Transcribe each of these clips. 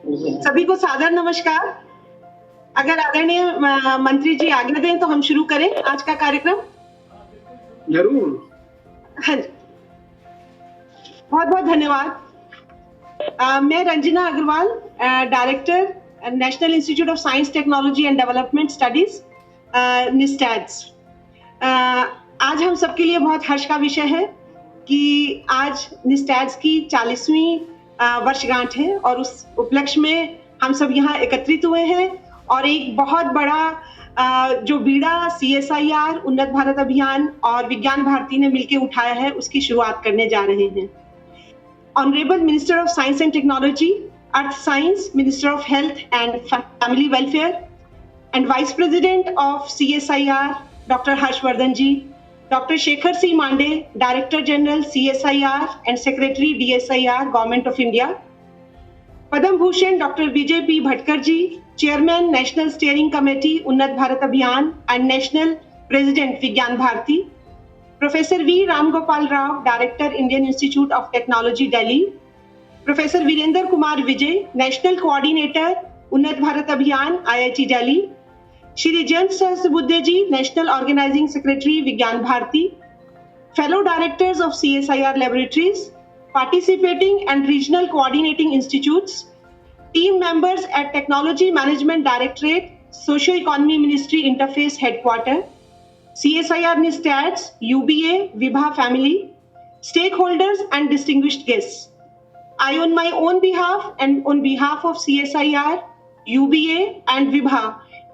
सभी को सादर नमस्कार। अगर आदरणीय मंत्री जी आज्ञा दें तो हम शुरू करें आज का कार्यक्रम। जरूर। हाँ जी, बहुत बहुत धन्यवाद। मैं Ranjana Agarwal, director national institute of science technology and development studies, NISTADS. आज हम सबके लिए बहुत हर्ष का विषय है कि आज निस्टैड्स की 40वीं वर्षगांठ है और उस उपलक्ष्य में हम सब यहाँ एकत्रित हुए हैं और एक बहुत बड़ा जो बीड़ा CSIR, उन्नत भारत अभियान और विज्ञान भारती ने मिलकर उठाया है, उसकी शुरुआत करने जा रहे हैं। Honourable minister of science and technology, earth science, minister of health and family welfare and vice president of CSIR, doctor Harshvardhan ji, Dr. Shekhar C. Mande, Director General CSIR and Secretary DSIR, Government of India. Padam Bhushan Dr. Vijay P. Bhatkar ji, Chairman National Steering Committee, Unnat Bharat Abhiyan and National President, Vigyan Bharati. Professor V. Ram Gopal Rao, Director, Indian Institute of Technology, Delhi. Professor Virender Kumar Vijay, National Coordinator, Unnat Bharat Abhiyan, IIT Delhi. Shri Jayant Sahasrabudhe ji, National Organizing Secretary, Vigyan Bharati, fellow directors of CSIR laboratories, participating and regional coordinating institutes, team members at Technology Management Directorate, Socio-Economy Ministry Interface Headquarter, CSIR NISTADS, UBA, Vibha family, stakeholders and distinguished guests. I on my own behalf and on behalf of CSIR, UBA and Vibha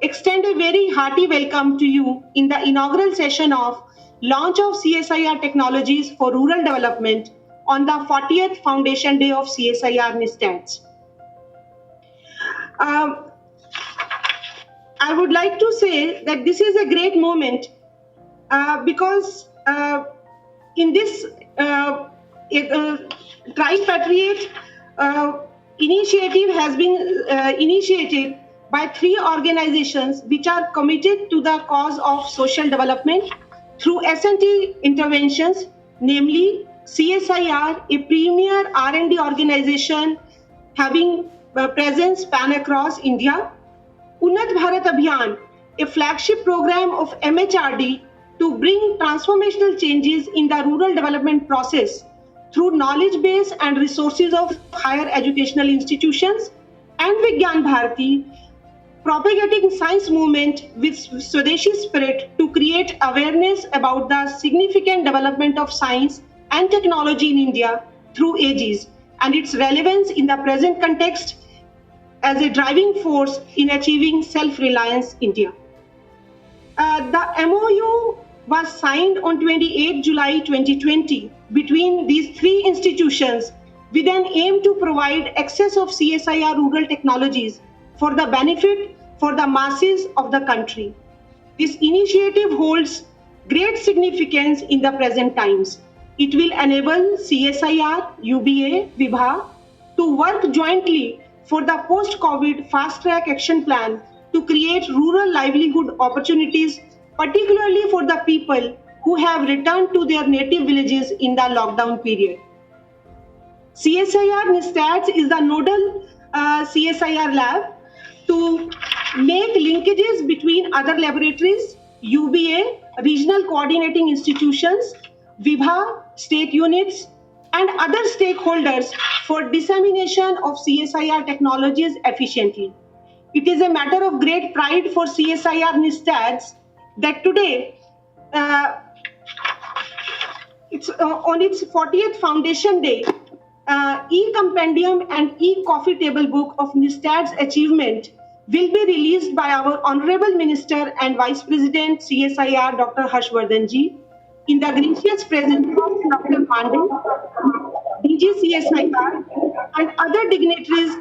extend a very hearty welcome to you in the inaugural session of launch of CSIR technologies for rural development on the 40th Foundation Day of CSIR NISTADS. I would like to say that this is a great moment because in this tripatriate initiative has been initiated by 3 organizations which are committed to the cause of social development through S&T interventions, namely CSIR, a premier R&D organization having presence span across India, Unnat Bharat Abhiyan, a flagship program of MHRD to bring transformational changes in the rural development process through knowledge base and resources of higher educational institutions, and Vigyan Bharati, propagating science movement with Swadeshi spirit to create awareness about the significant development of science and technology in India through ages and its relevance in the present context as a driving force in achieving self-reliance India. The MOU was signed on 28 July 2020 between these 3 institutions with an aim to provide access of CSIR rural technologies for the benefit for the masses of the country. This initiative holds great significance in the present times. It will enable CSIR, UBA, Vibha to work jointly for the post-COVID fast-track action plan to create rural livelihood opportunities, particularly for the people who have returned to their native villages in the lockdown period. CSIR NISTADS is the nodal CSIR lab to make linkages between other laboratories, UBA, regional coordinating institutions, Vibha, state units, and other stakeholders for dissemination of CSIR technologies efficiently. It is a matter of great pride for CSIR NISTADS that today, on its 40th Foundation Day, e-compendium and e-coffee table book of NISTAD's achievement will be released by our Honorable Minister and Vice President CSIR Dr. Harshvardhan ji in the gracious presence of Dr. Mande, DG CSIR and other dignitaries.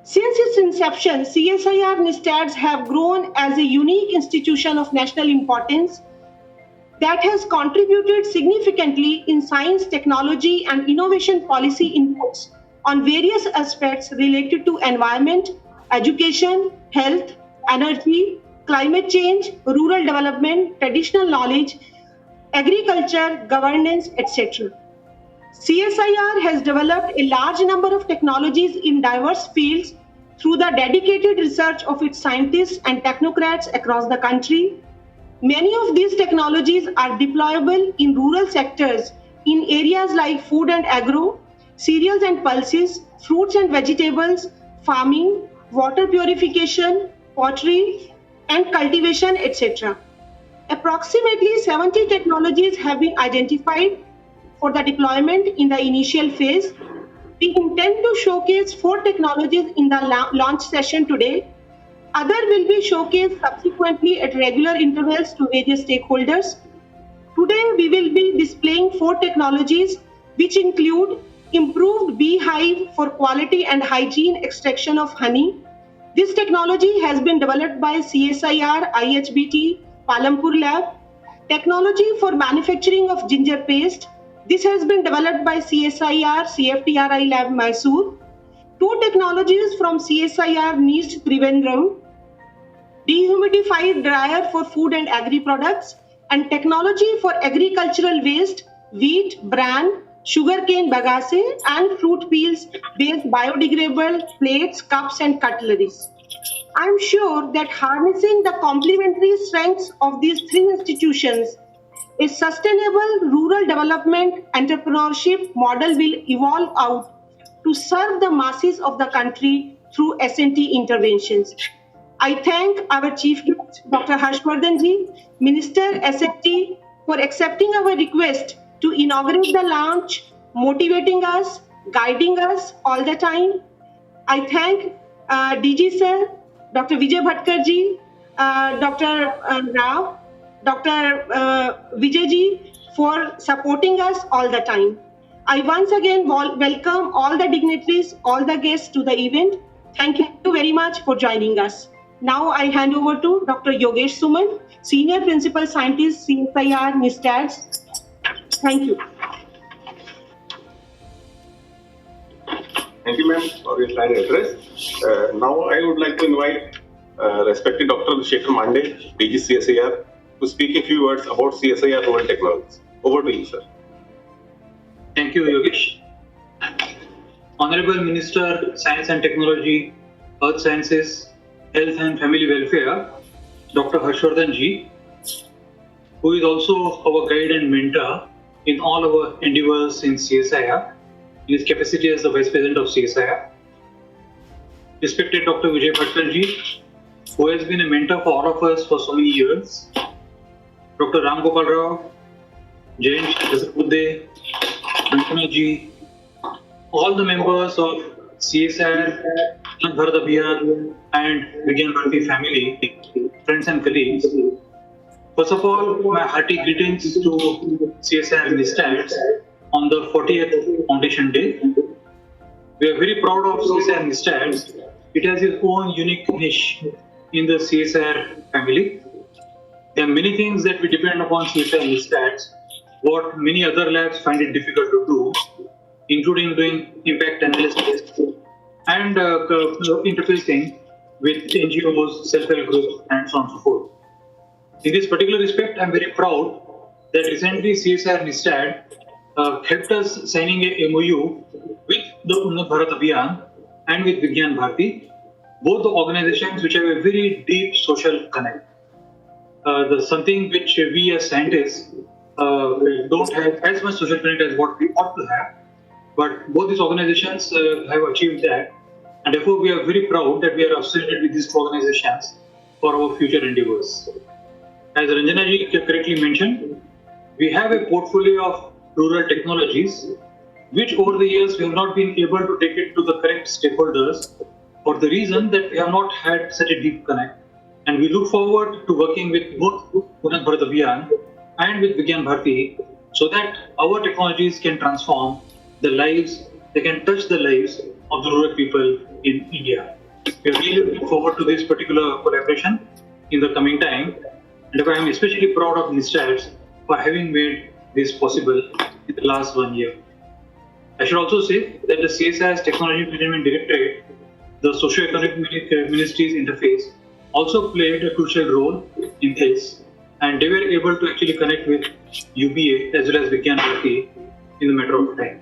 Since its inception, CSIR NISTADS have grown as a unique institution of national importance that has contributed significantly in science, technology, and innovation policy inputs on various aspects related to environment, education, health, energy, climate change, rural development, traditional knowledge, agriculture, governance, etc. CSIR has developed a large number of technologies in diverse fields through the dedicated research of its scientists and technocrats across the country. Many of these technologies are deployable in rural sectors in areas like food and agro, cereals and pulses, fruits and vegetables, farming, water purification, pottery, and cultivation, etc. Approximately 70 technologies have been identified for the deployment in the initial phase. We intend to showcase 4 technologies in the launch session today. Other will be showcased subsequently at regular intervals to various stakeholders. Today, we will be displaying 4 technologies which include improved beehive for quality and hygiene extraction of honey. This technology has been developed by CSIR IHBT Palampur Lab. Technology for manufacturing of ginger paste. This has been developed by CSIR CFTRI Lab Mysore. 2 technologies from CSIR NIST Trivandrum. Dehumidified dryer for food and agri products, and technology for agricultural waste, wheat, bran, sugarcane bagasse, and fruit peels based biodegradable plates, cups, and cutleries. I am sure that harnessing the complementary strengths of these 3 institutions, a sustainable rural development entrepreneurship model will evolve out to serve the masses of the country through S&T interventions. I thank our Chief Guest, Dr. Harshvardhan Ji, Minister S&T, for accepting our request to inaugurate the launch, motivating us, guiding us all the time. I thank DG Sir, Dr. Vijay Bhatkar Ji, Dr. Rao, Dr. Vijay Ji for supporting us all the time. I once again welcome all the dignitaries, all the guests to the event. Thank you very much for joining us. Now I hand over to Dr. Yogesh Suman, Senior Principal Scientist, CSIR NISTADS. Thank you. Thank you, ma'am, for your kind address. Now I would like to invite respected Dr. Shekhar Mande, DG CSIR, to speak a few words about CSIR rural technologies. Over to you, sir. Thank you, Yogesh. Honorable Minister, Science and Technology, Earth Sciences, Health and Family Welfare, Dr. Harshvardhan Ji, who is also our guide and mentor in all our endeavors in CSIR, in his capacity as the Vice President of CSIR. Respected Dr. Vijay Bhatkar Ji, who has been a mentor for all of us for so many years. Dr. Ram Gopal Rao, Jayant Dasapudde, Bhankana Ji, all the members of CSIR, Bharat Abhiyan and Vigyan Bharati family, friends and colleagues. First of all, my hearty greetings to CSIR NISTADS on the 40th Foundation Day. We are very proud of CSIR NISTADS. It has its own unique niche in the CSIR family. There are many things that we depend upon CSIR NISTADS, what many other labs find it difficult to do, including doing impact analysis and interfacing with NGOs, self-help groups, and so on and so forth. In this particular respect, I am very proud that recently CSIR NISTAD helped us signing a MOU with the Unnat Bharat Abhiyan and with Vigyan Bharati, both the organizations which have a very deep social connect. Something which we as scientists don't have as much social connect as what we ought to have, but both these organizations have achieved that, and therefore we are very proud that we are associated with these two organizations for our future endeavors. As Ranjana ji correctly mentioned, we have a portfolio of rural technologies which over the years we have not been able to take it to the correct stakeholders for the reason that we have not had such a deep connect. And we look forward to working with both Unnat Bharat Abhiyan and with Vigyan Bharati so that our technologies can transform the lives, they can touch the lives of the rural people in India. We are really looking forward to this particular collaboration in the coming time. And I am especially proud of NISTADS for having made this possible in the last 1 year. I should also say that the CSIR's Technology Management Directorate, the Socio-Economic Ministries interface, also played a crucial role in this, and they were able to actually connect with UBA as well as Vigyan Bharati in a matter of time.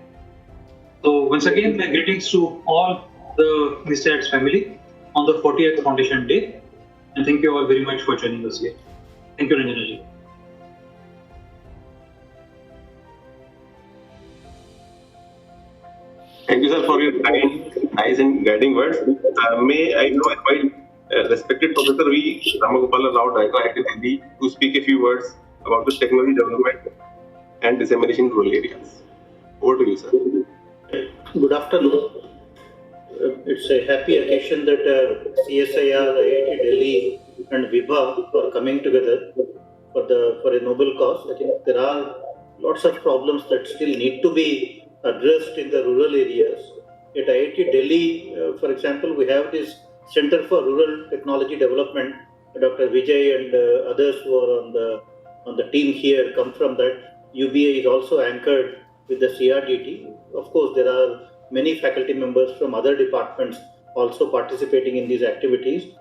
So once again, my greetings to all the Mr. X family on the 40th Foundation Day, and thank you all very much for joining us here. Thank you, Ranjana ji. Thank you, sir, for your kind, nice and guiding words. May I now invite respected Professor V. Ramagopala Rao, Director IIT Delhi, to speak a few words about the technology development and dissemination in rural areas. Over to you, sir. Good afternoon. It's a happy occasion that CSIR, IIT Delhi, and VIBA are coming together for a noble cause. I think there are lots of problems that still need to be addressed in the rural areas. At IIT Delhi, for example, we have this Center for Rural Technology Development. Dr. Vijay and others who are on the team here come from that. UBA is also anchored with the CRDT. Of course, there are many faculty members from other departments also participating in these activities.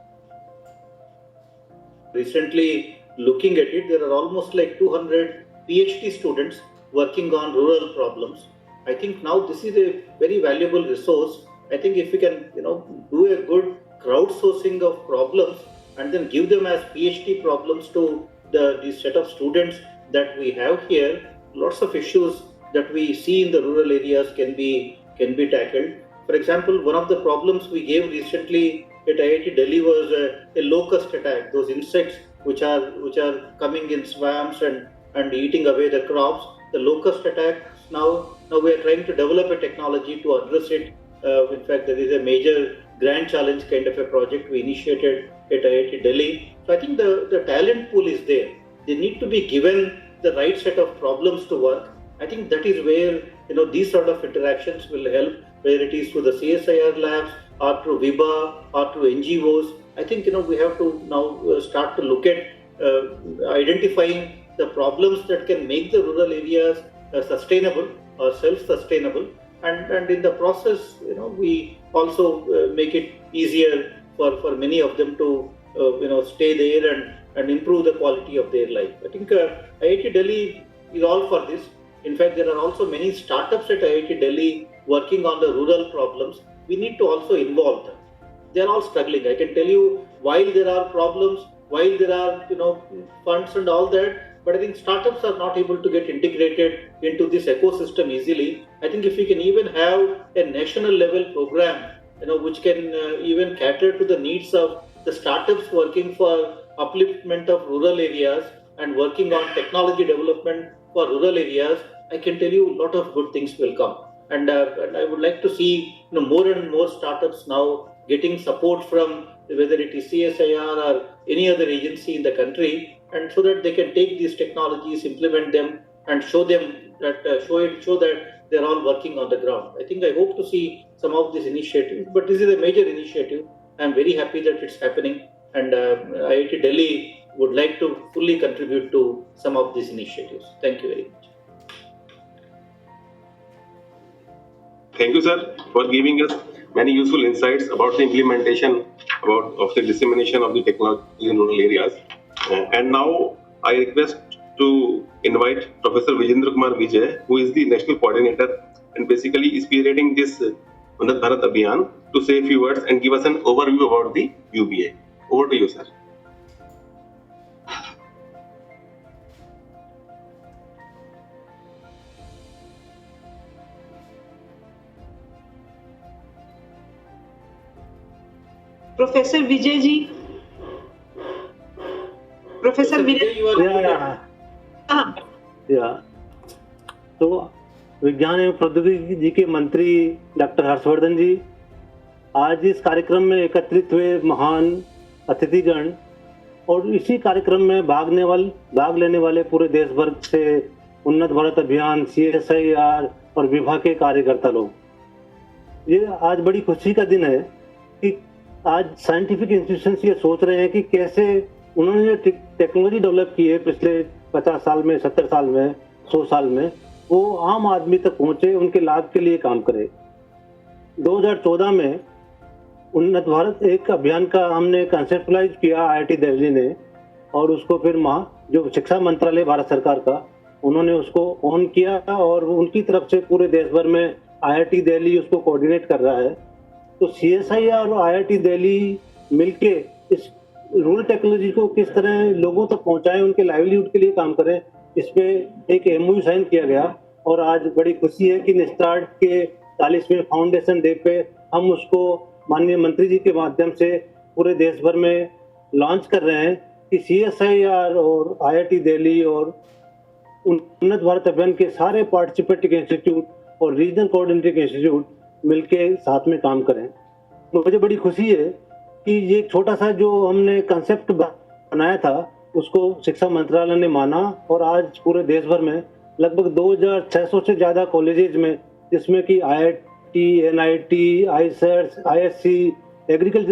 Recently, looking at it, there are almost like 200 PhD students working on rural problems. I think now this is a very valuable resource. I think if we can, do a good crowdsourcing of problems and then give them as PhD problems to the set of students that we have here, lots of issues that we see in the rural areas can be tackled. For example, one of the problems we gave recently at IIT Delhi was a locust attack. Those insects which are coming in swamps and eating away the crops. The locust attacks now we are trying to develop a technology to address it. In fact, there is a major grand challenge kind of a project we initiated at IIT Delhi. So I think the talent pool is there. They need to be given the right set of problems to work. I think that is where these sort of interactions will help, whether it is through the CSIR labs or through VIBA or through NGOs. I think we have to now start to look at identifying the problems that can make the rural areas sustainable or self-sustainable, and in the process, we also make it easier for many of them to stay there and improve the quality of their life. I think IIT Delhi is all for this. In fact, there are also many startups at IIT Delhi working on the rural problems. We need to also involve them. They are all struggling. I can tell you, while there are problems, while there are funds and all that, but I think startups are not able to get integrated into this ecosystem easily. I think if we can even have a national level program, which can even cater to the needs of the startups working for upliftment of rural areas and working on technology development for rural areas, I can tell you a lot of good things will come. And I would like to see more and more startups now getting support from whether it is CSIR or any other agency in the country, and so that they can take these technologies, implement them, and show that they're all working on the ground. I think I hope to see some of these initiatives, but this is a major initiative. I'm very happy that it's happening, and IIT Delhi would like to fully contribute to some of these initiatives. Thank you very much. Thank you, sir, for giving us many useful insights about the implementation of the dissemination of the technology in rural areas. And now I request to invite Professor Vijendra Kumar Vijay, who is the national coordinator and basically is spearheading this Unnat Bharat Abhiyan, to say a few words and give us an overview about the UBA. Over to you, sir. Professor Vijay ji. Professor Vijay. तो विज्ञान एवं प्रौद्योगिकी जी के मंत्री doctor Harshvardhan जी आज इस कार्यक्रम में एकत्रित हुए महान अतिथिगण और इसी कार्यक्रम में भाग लेने वाले पूरे देश भर से उन्नत भारत अभियान, CSIR और विभाग के कार्यकर्ता लोग, ये आज बड़ी खुशी का दिन है कि आज साइंटिफिक इंस्टीट्यूशंस ये सोच रहे हैं कि कैसे उन्होंने जो टेक्नोलॉजी डेवलप की है पिछले 50 साल में, 70 साल में, 100 साल में, वो आम आदमी तक पहुंचे, उनके लाभ के लिए काम करे। 2014 में उन्नत भारत एक अभियान का हमने कंसेप्टलाइज किया IIT दिल्ली ने, और उसको फिर जो शिक्षा मंत्रालय भारत सरकार का, उन्होंने उसको ऑन किया और उनकी तरफ से पूरे देश भर में IIT दिल्ली उसको कोऑर्डिनेट कर रहा है। तो CSIR और IIT दिल्ली मिलके इस रूरल टेक्नोलॉजी को किस तरह लोगों तक पहुंचाएं, उनके लाइवलीहुड के लिए काम करें, इस पे एक MOU साइन किया गया। और आज बड़ी खुशी है कि नेस्टार्ट के 40वें फाउंडेशन डे पे हम उसको माननीय मंत्री जी के माध्यम से पूरे देश भर में लॉन्च कर रहे हैं कि CSIR और IIT दिल्ली और उन्नत भारत अभियान के सारे पार्टिसिपेटिंग इंस्टीट्यूट और रीजनल कोऑर्डिनेटिंग इंस्टीट्यूट मिलके साथ में काम करें। मुझे बड़ी खुशी है कि ये छोटा सा जो हमने कंसेप्ट बनाया था उसको शिक्षा मंत्रालय ने माना और आज पूरे देश भर में लगभग 2600 से ज़्यादा कॉलेजेज में, जिसमें कि IIT, NIT, ICERS, ISC, agriculture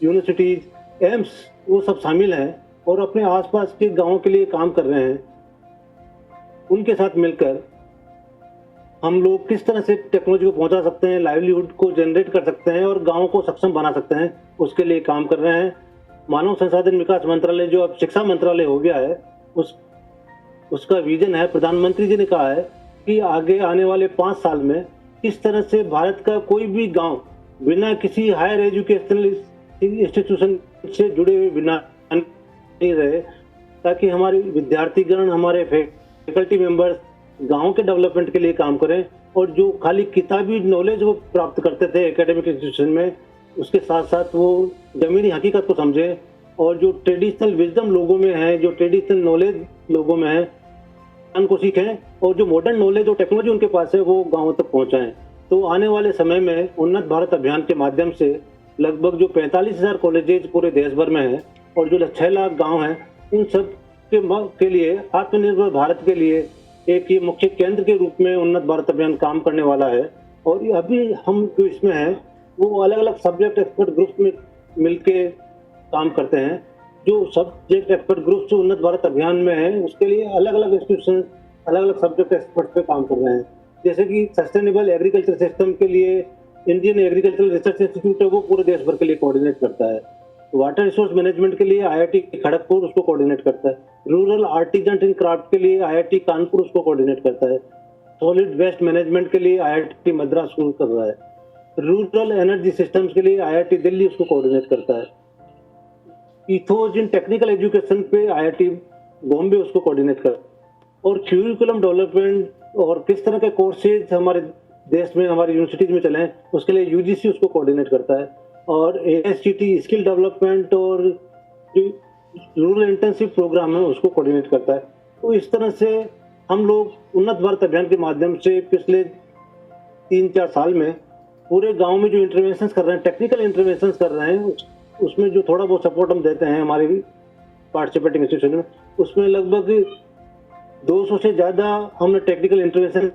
universities, AIIMS, वो सब शामिल हैं और अपने आसपास के गांवों के लिए काम कर रहे हैं। उनके साथ मिलकर हम लोग किस तरह से टेक्नोलॉजी को पहुंचा सकते हैं, लाइवलीहुड को जनरेट कर सकते हैं और गांवों को सक्षम बना सकते हैं, उसके लिए काम कर रहे हैं। मानव संसाधन विकास मंत्रालय जो अब शिक्षा मंत्रालय हो गया है, उसका विजन है, प्रधानमंत्री जी ने कहा है कि आगे आने वाले 5 साल में किस तरह से भारत का कोई भी गांव बिना किसी हायर एजुकेशनल इंस्टीट्यूशन से जुड़े हुए बिना नहीं रहे, ताकि हमारे विद्यार्थीगण, हमारे फैकल्टी मेंबर्स गांव के डेवलपमेंट के लिए काम करें और जो खाली किताबी नॉलेज वो प्राप्त करते थे एकेडमिक इंस्टीट्यूशन में, उसके साथ साथ वो जमीनी हकीकत को समझें और जो ट्रेडिशनल विजडम लोगों में है, जो ट्रेडिशनल नॉलेज लोगों में है, उनको सीखें और जो मॉडर्न नॉलेज और टेक्नोलॉजी उनके पास है वो गाँव तक पहुँचाएं। तो आने वाले समय में उन्नत भारत अभियान के माध्यम से लगभग जो 45,000 कॉलेजेज पूरे देश भर में हैं और जो 6 लाख गाँव हैं, उन सब के लिए आत्मनिर्भर भारत के लिए एक ये मुख्य केंद्र के रूप में उन्नत भारत अभियान काम करने वाला है। और अभी हम जो इसमें हैं वो अलग अलग सब्जेक्ट एक्सपर्ट ग्रुप में मिलके काम करते हैं। जो सब्जेक्ट एक्सपर्ट ग्रुप जो उन्नत भारत अभियान में है उसके लिए अलग अलग इंस्टीट्यूशन अलग अलग सब्जेक्ट एक्सपर्ट पे काम कर रहे हैं। जैसे कि सस्टेनेबल एग्रीकल्चर सिस्टम के लिए इंडियन एग्रीकल्चरल रिसर्च इंस्टीट्यूट है, वो पूरे देश भर के लिए कोऑर्डिनेट करता है। वाटर रिसोर्स मैनेजमेंट के लिए IIT खड़गपुर उसको कोऑर्डिनेट करता है। रूरल आर्टिजन एंड क्राफ्ट के लिए IIT कानपुर उसको कोऑर्डिनेट करता है। सॉलिड वेस्ट मैनेजमेंट के लिए IIT मद्रास शुरू कर रहा है। रूरल एनर्जी सिस्टम्स के लिए IIT दिल्ली उसको कोऑर्डिनेट करता है। इथोज इन टेक्निकल एजुकेशन पे IIT बॉम्बे उसको कोऑर्डिनेट करता है। और क्यूरिकुलम डेवलपमेंट और किस तरह के कोर्सेज हमारे देश में, हमारी यूनिवर्सिटीज में चले, उसके लिए UGC उसको कोऑर्डिनेट करता है। और ASCT स्किल डेवलपमेंट और जो रूरल इंटेंसिव प्रोग्राम है उसको कोऑर्डिनेट करता है। तो इस तरह से हम लोग उन्नत भारत अभियान के माध्यम से पिछले 3-4 साल में पूरे गांव में जो इंटरवेंशन कर रहे हैं, टेक्निकल इंटरवेंशन कर रहे हैं, उसमें जो थोड़ा बहुत सपोर्ट हम देते हैं हमारी पार्टिसिपेटिंग इंस्टीट्यूशन में, उसमें लगभग 200 से ज़्यादा हमने टेक्निकल इंटरवेंशन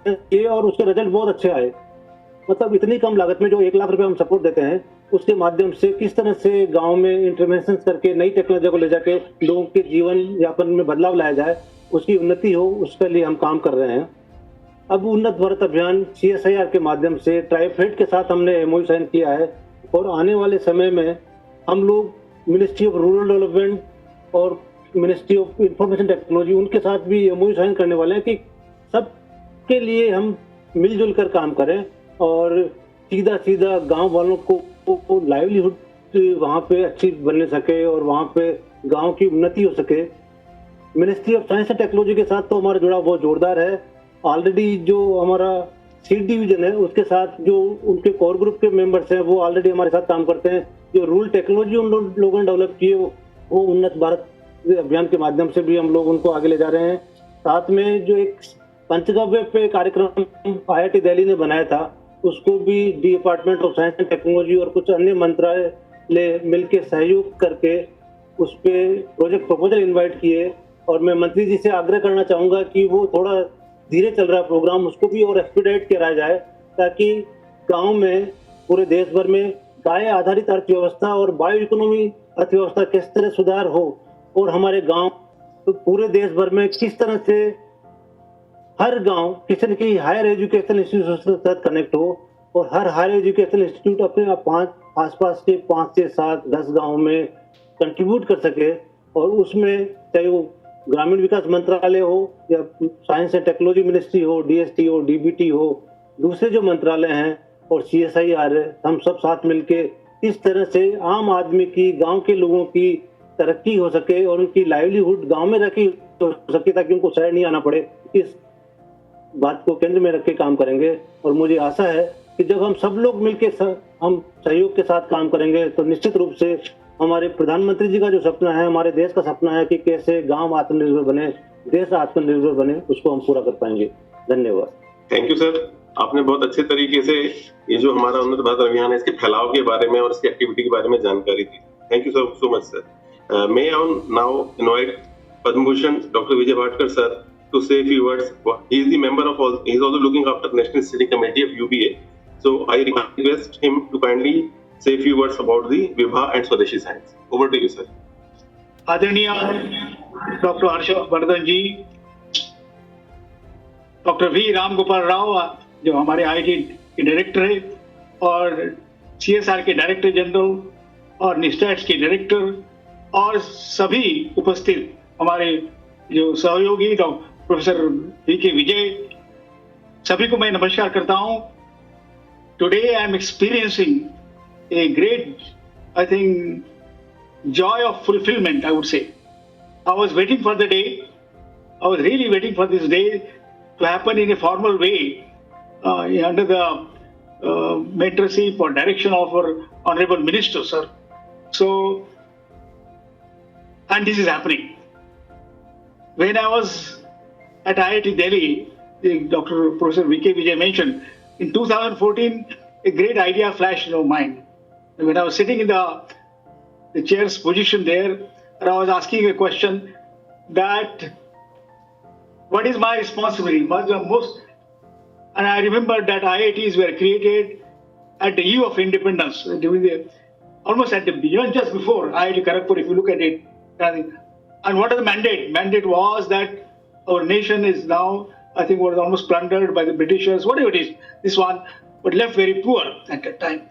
किए और उसके रिजल्ट बहुत अच्छे आए। मतलब इतनी कम लागत में जो 1 लाख रुपए हम सपोर्ट देते हैं, उसके माध्यम से किस तरह से गांव में इंटरवेंशन करके नई टेक्नोलॉजी को ले जाके लोगों के जीवन यापन में बदलाव लाया जाए, उसकी उन्नति हो, उसके लिए हम काम कर रहे हैं। अब उन्नत भारत अभियान CSIR के माध्यम से ट्राइफेड के साथ हमने MOU साइन किया है और आने वाले समय में हम लोग मिनिस्ट्री ऑफ रूरल डेवलपमेंट और मिनिस्ट्री ऑफ इंफॉर्मेशन टेक्नोलॉजी उनके साथ भी MOU साइन करने वाले हैं कि सबके लिए हम मिलजुल कर काम करें और सीधा सीधा गांव वालों को लाइवलीहुड वहाँ पे अच्छी बनने सके और वहाँ पे गांव की उन्नति हो सके। Ministry of science and technology के साथ तो हमारा जुड़ाव बहुत जोरदार है। ऑलरेडी जो हमारा सीड डिवीजन है उसके साथ जो उनके कोर ग्रुप के मेंबर्स हैं वो ऑलरेडी हमारे साथ काम करते हैं। जो रूरल टेक्नोलॉजी उन लोगों ने डेवलप की है वो उन्नत भारत अभियान के माध्यम से भी हम लोग उनको आगे ले जा रहे हैं। साथ में जो एक पंचगव्य पे कार्यक्रम IIT दिल्ली ने बनाया था, उसको भी department of science and technology और कुछ अन्य मंत्रालय मिलकर सहयोग करके उस पर प्रोजेक्ट प्रपोजल इनवाइट किए। और मैं मंत्री जी से आग्रह करना चाहूँगा कि वो थोड़ा धीरे चल रहा प्रोग्राम, उसको भी और एक्सपीडाइट कराया जाए, ताकि गाँव में पूरे देश भर में गाय आधारित अर्थव्यवस्था और बायो इकोनॉमी अर्थव्यवस्था किस तरह सुधार हो और हमारे गाँव तो पूरे देश भर में किस तरह से हर गांव किसी न किसी हायर एजुकेशन इंस्टीट्यूट के साथ कनेक्ट हो और हर हायर एजुकेशन इंस्टीट्यूट अपने आसपास के 5 से 7-10 गाँव में कंट्रीब्यूट कर सके और उसमें चाहे वो ग्रामीण विकास मंत्रालय हो या साइंस एंड टेक्नोलॉजी मिनिस्ट्री हो, डीएसटी हो, डीबीटी हो, दूसरे जो मंत्रालय हैं और सीएसआईआर, हम सब साथ मिलके इस तरह से आम आदमी की, गांव के लोगों की तरक्की हो सके और उनकी लाइवलीहुड गांव में रखी हो सके ताकि उनको शहर नहीं आना पड़े, इस बात को केंद्र में रख के काम करेंगे। और मुझे आशा है कि जब हम सब लोग मिलके हम सहयोग के साथ काम करेंगे तो निश्चित रूप से हमारे प्रधानमंत्री जी का जो सपना है, हमारे देश का सपना है कि कैसे गांव आत्मनिर्भर बने, देश आत्मनिर्भर बने, उसको हम पूरा कर पाएंगे। धन्यवाद। थैंक यू सर, आपने बहुत अच्छे तरीके से ये जो हमारा उन्नत भारत अभियान है इसके फैलाव के बारे में और इसकी एक्टिविटी के बारे में जानकारी दी। Thank you so much sir. May I now invite Padma Bhushan Dr. Vijay Bhatkar sir to say a few words. He is the member of all. He is also looking after National Steering Committee of UBA. So I request him to kindly say a few words about the Vibha and Swadeshi science. Over to you, sir. आदरणीय doctor Harshvardhan जी, doctor V Ram Gopal Rao जो हमारे IT के director है और CSR के director general और निस्टैट्स के director और सभी उपस्थित हमारे जो सहयोगी डॉक्टर प्रोफेसर वी.के. विजय, सभी को मैं नमस्कार करता हूं। Today I am experiencing a great, I think, joy of fulfillment, I would say. I was waiting for the day. I was really waiting for this day to happen in a formal way under the mentorship or direction of our Honorable Minister, sir. So, and this is happening. When I was at IIT Delhi, Dr. Professor V.K. Vijay mentioned, in 2014, a great idea flashed in our mind. When I was sitting in the chair's position there, and I was asking a question that what is my responsibility? And I remember that IITs were created at the eve of independence, almost at the beyond just before IIT Kharagpur, if you look at it. And what is the mandate? Mandate was that our nation is now, I think, was almost plundered by the Britishers, whatever it is, this one, but left very poor at that time.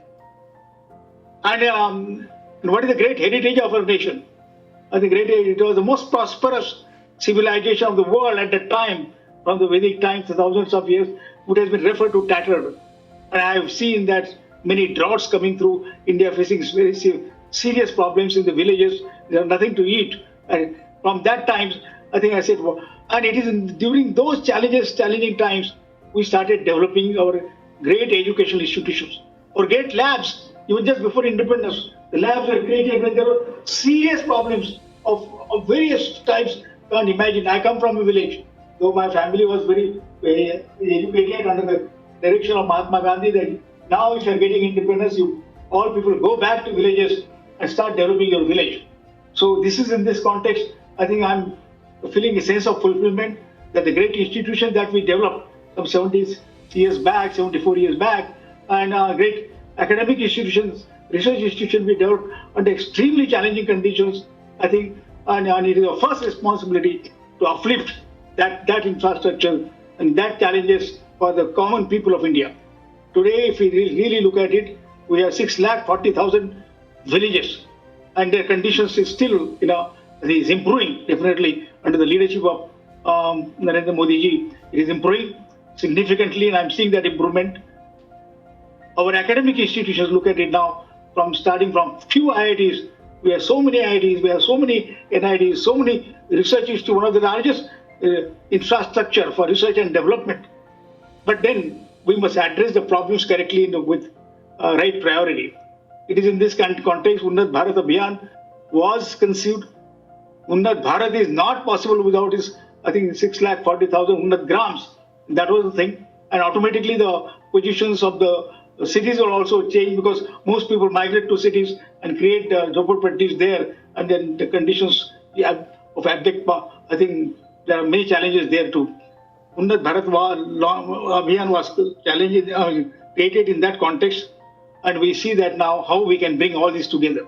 And what is the great heritage of our nation? I think it was the most prosperous civilization of the world at that time, from the Vedic times, thousands of years, which has been referred to tattered. And I have seen that many droughts coming through, India facing very serious problems in the villages. There are nothing to eat. And from that time, I think I said, and it is during those challenging times, we started developing our great educational institutions, or great labs, even just before independence. The labs were created when there were serious problems of various types. Can't imagine. I come from a village, though my family was very educated under the direction of Mahatma Gandhi. That now, if you are getting independence, all people go back to villages and start developing your village. So this is in this context. I think I'm feeling a sense of fulfillment that the great institutions that we developed some 70 years back, 74 years back, and great academic institutions, research institutions we developed under extremely challenging conditions, I think, and it is our first responsibility to uplift that infrastructure and that challenges for the common people of India. Today, if we really look at it, we have 640,000 villages, and their conditions is still, is improving definitely under the leadership of Narendra Modi ji. It is improving significantly, and I'm seeing that improvement. Our academic institutions, look at it now, starting from few IITs, we have so many IITs, we have so many NITs, so many research institutes, one of the largest infrastructure for research and development. But then we must address the problems correctly with right priority. It is in this context Unnat Bharat Abhiyan was conceived. Unnat Bharat is not possible without his, I think, 640,000 Unnat Grams. That was the thing. And automatically the positions of the cities will also change because most people migrate to cities and create jhopalpattis there, and then the conditions of abject, I think there are many challenges there too. Unnat Bharat Abhiyan was created in that context, and we see that now how we can bring all this together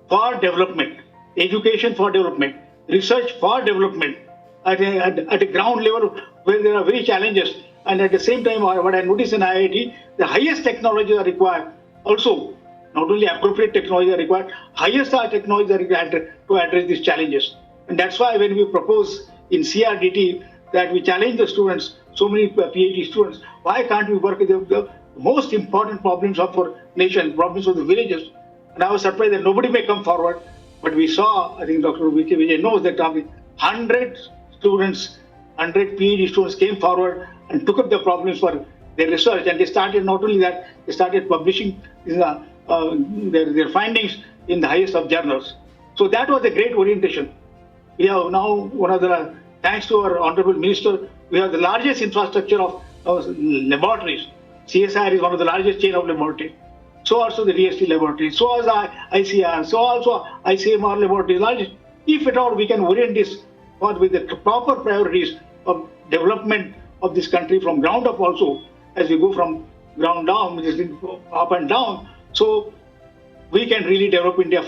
for development, education for development, research for development at a ground level where there are very challenges. And at the same time, what I notice in IIT, the highest technologies are required. Also, not only appropriate technologies are required, highest technologies are required to address these challenges. And that's why when we propose in CRDT that we challenge the students, so many PhD students, why can't we work with the most important problems of our nation, problems of the villages? And I was surprised that nobody may come forward. But we saw, I think Dr. V.K. Vijay knows that 100 students, 100 PhD students came forward and took up the problems for their research. And they started, not only that, they started publishing their findings in the highest of journals. So that was a great orientation. We have now thanks to our Honorable Minister, we have the largest infrastructure of laboratories. CSIR is one of the largest chain of laboratories. So also the DST laboratory, so also ICR, so also ICMR laboratory, largest. If at all we can orient this with the proper priorities of development of this country from ground up also, as we go from ground down, which is up and down, so we can really develop India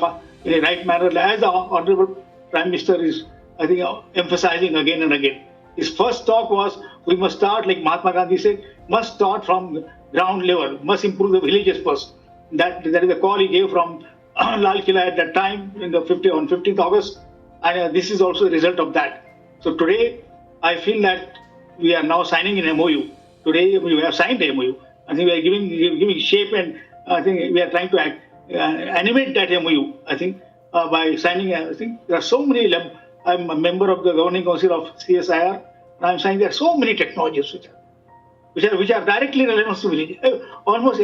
in a right manner, as the Honorable Prime Minister is, I think, emphasizing again and again. His first talk was, we must start, like Mahatma Gandhi said, must start from ground level, must improve the villages first. That is the call he gave from Lal Killa at that time on 15th August, and this is also the result of that. So today, I feel that we are now signing an MOU. Today, we have signed the MOU. I think we are giving shape, and I think we are trying to animate that MOU. I think by signing, I think there are so many. I'm a member of the governing council of CSIR, and I'm saying there are so many technologies which are directly relevant to village. Almost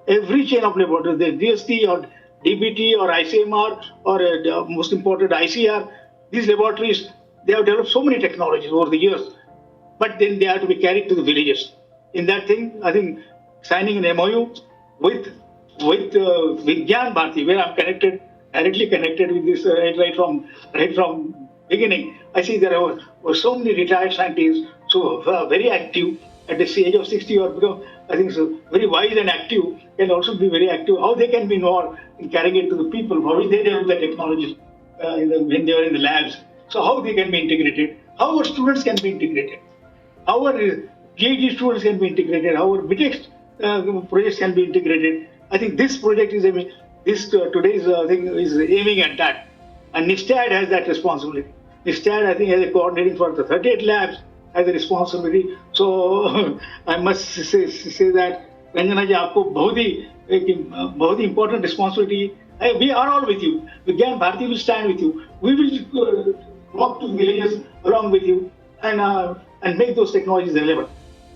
every chain of laboratories, the DST or DBT or ICMR or most important ICR, these laboratories, they have developed so many technologies over the years, but then they have to be carried to the villages. In that thing, I think signing an MOU with Vigyan Bharati, where I'm directly connected with this right from beginning. I see there were so many retired scientists, so very active at the age of 60 or become, I think, so very wise and active, can also be very active. How they can be involved in carrying it to the people, how they develop the technologies when they are in the labs. So how they can be integrated, how our students can be integrated, how our PhD students can be integrated, how our BTech projects can be integrated. I think this project is today's thing is aiming at that, and NISTAD has that responsibility. NISTAD, I think, has a coordinating for the 38 labs, has a responsibility. So I must say that Ranjana ji, आपको बहुत ही important responsibility. We are all with you. Vigyan Bharati will stand with you. We will walk to villages along with you and make those technologies relevant.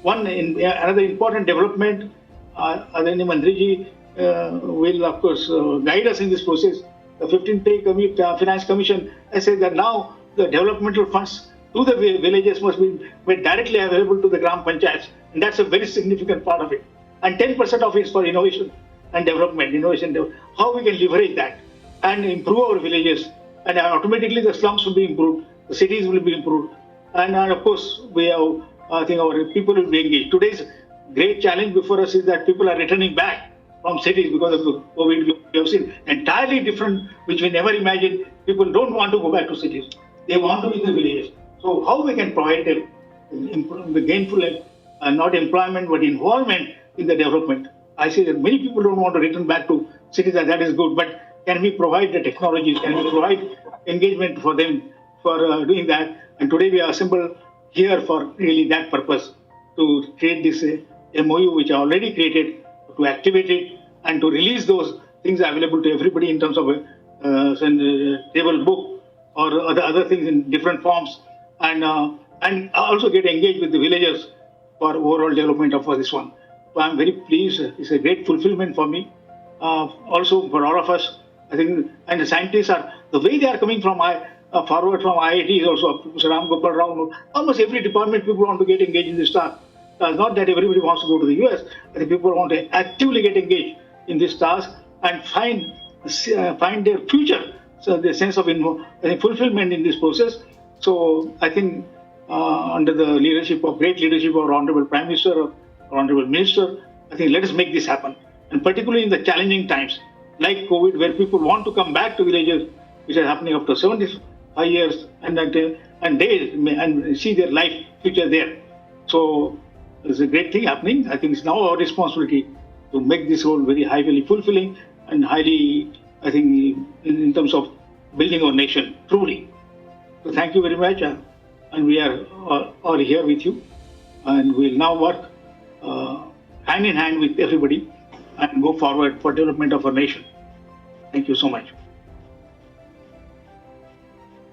Another important development, Adani Mantri ji will of course guide us in this process. The 15th Pay Finance Commission has said that now the developmental funds to the villages must be made directly available to the Gram Panchayats, and that's a very significant part of it. And 10% of it is for innovation and development, how we can leverage that and improve our villages, and automatically the slums will be improved, the cities will be improved, and of course we have, I think our people will be engaged. Today's great challenge before us is that people are returning back from cities because of the COVID. We have seen entirely different, which we never imagined. People don't want to go back to cities. They want to be in the villages. So how we can provide them the gainful, not employment, but involvement in the development. I say that many people don't want to return back to cities, and that is good, but can we provide the technologies, can we provide engagement for them for doing that? And today we are assembled here for really that purpose, to create this MOU which I already created, to activate it and to release those things available to everybody in terms of a table book or other things in different forms, and also get engaged with the villagers for overall development of this one. So I'm very pleased. It's a great fulfillment for me. Also for all of us, I think, and the scientists the way they are coming from forward from IITs also, Mr. Ram Gopal Rao, almost every department people want to get engaged in this task. Not that everybody wants to go to the US, I think people want to actively get engaged in this task and find their future, so the sense of fulfillment in this process. So I think under the great leadership of our Honorable Prime Minister, or Honorable Minister, I think let us make this happen. And particularly in the challenging times like COVID, where people want to come back to villages, which is happening after 75 years, and see their life future there. So it's a great thing happening. I think it's now our responsibility to make this role very highly fulfilling and highly, I think, in terms of building our nation, truly. So thank you very much, and we are all here with you, and we'll now work hand in hand with everybody and go forward for development of our nation. Thank you so much.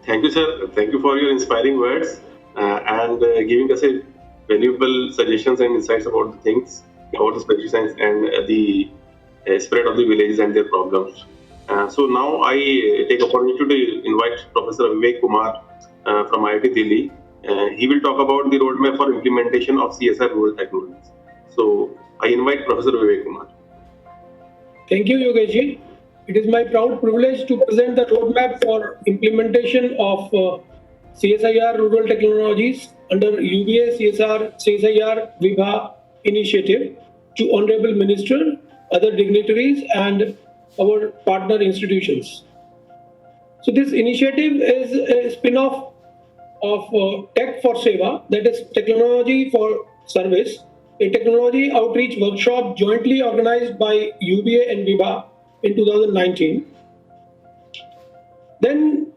Thank you, sir. Thank you for your inspiring words and giving us a valuable suggestions and insights about the things, about the special science and the spread of the villages and their problems. So now I take opportunity to invite Professor Vivek Kumar from IIT Delhi. He will talk about the roadmap for implementation of CSR rural technologies. So I invite Professor Vivek Kumar. Thank you, Yogesh. It is my proud privilege to present the roadmap for implementation of CSIR rural technologies under UBA CSIR Vibha initiative to Honorable Minister, other dignitaries, and our partner institutions. So this initiative is a spin-off of Tech for Seva, that is Technology for Service, a technology outreach workshop jointly organized by UBA and Vibha in 2019. Then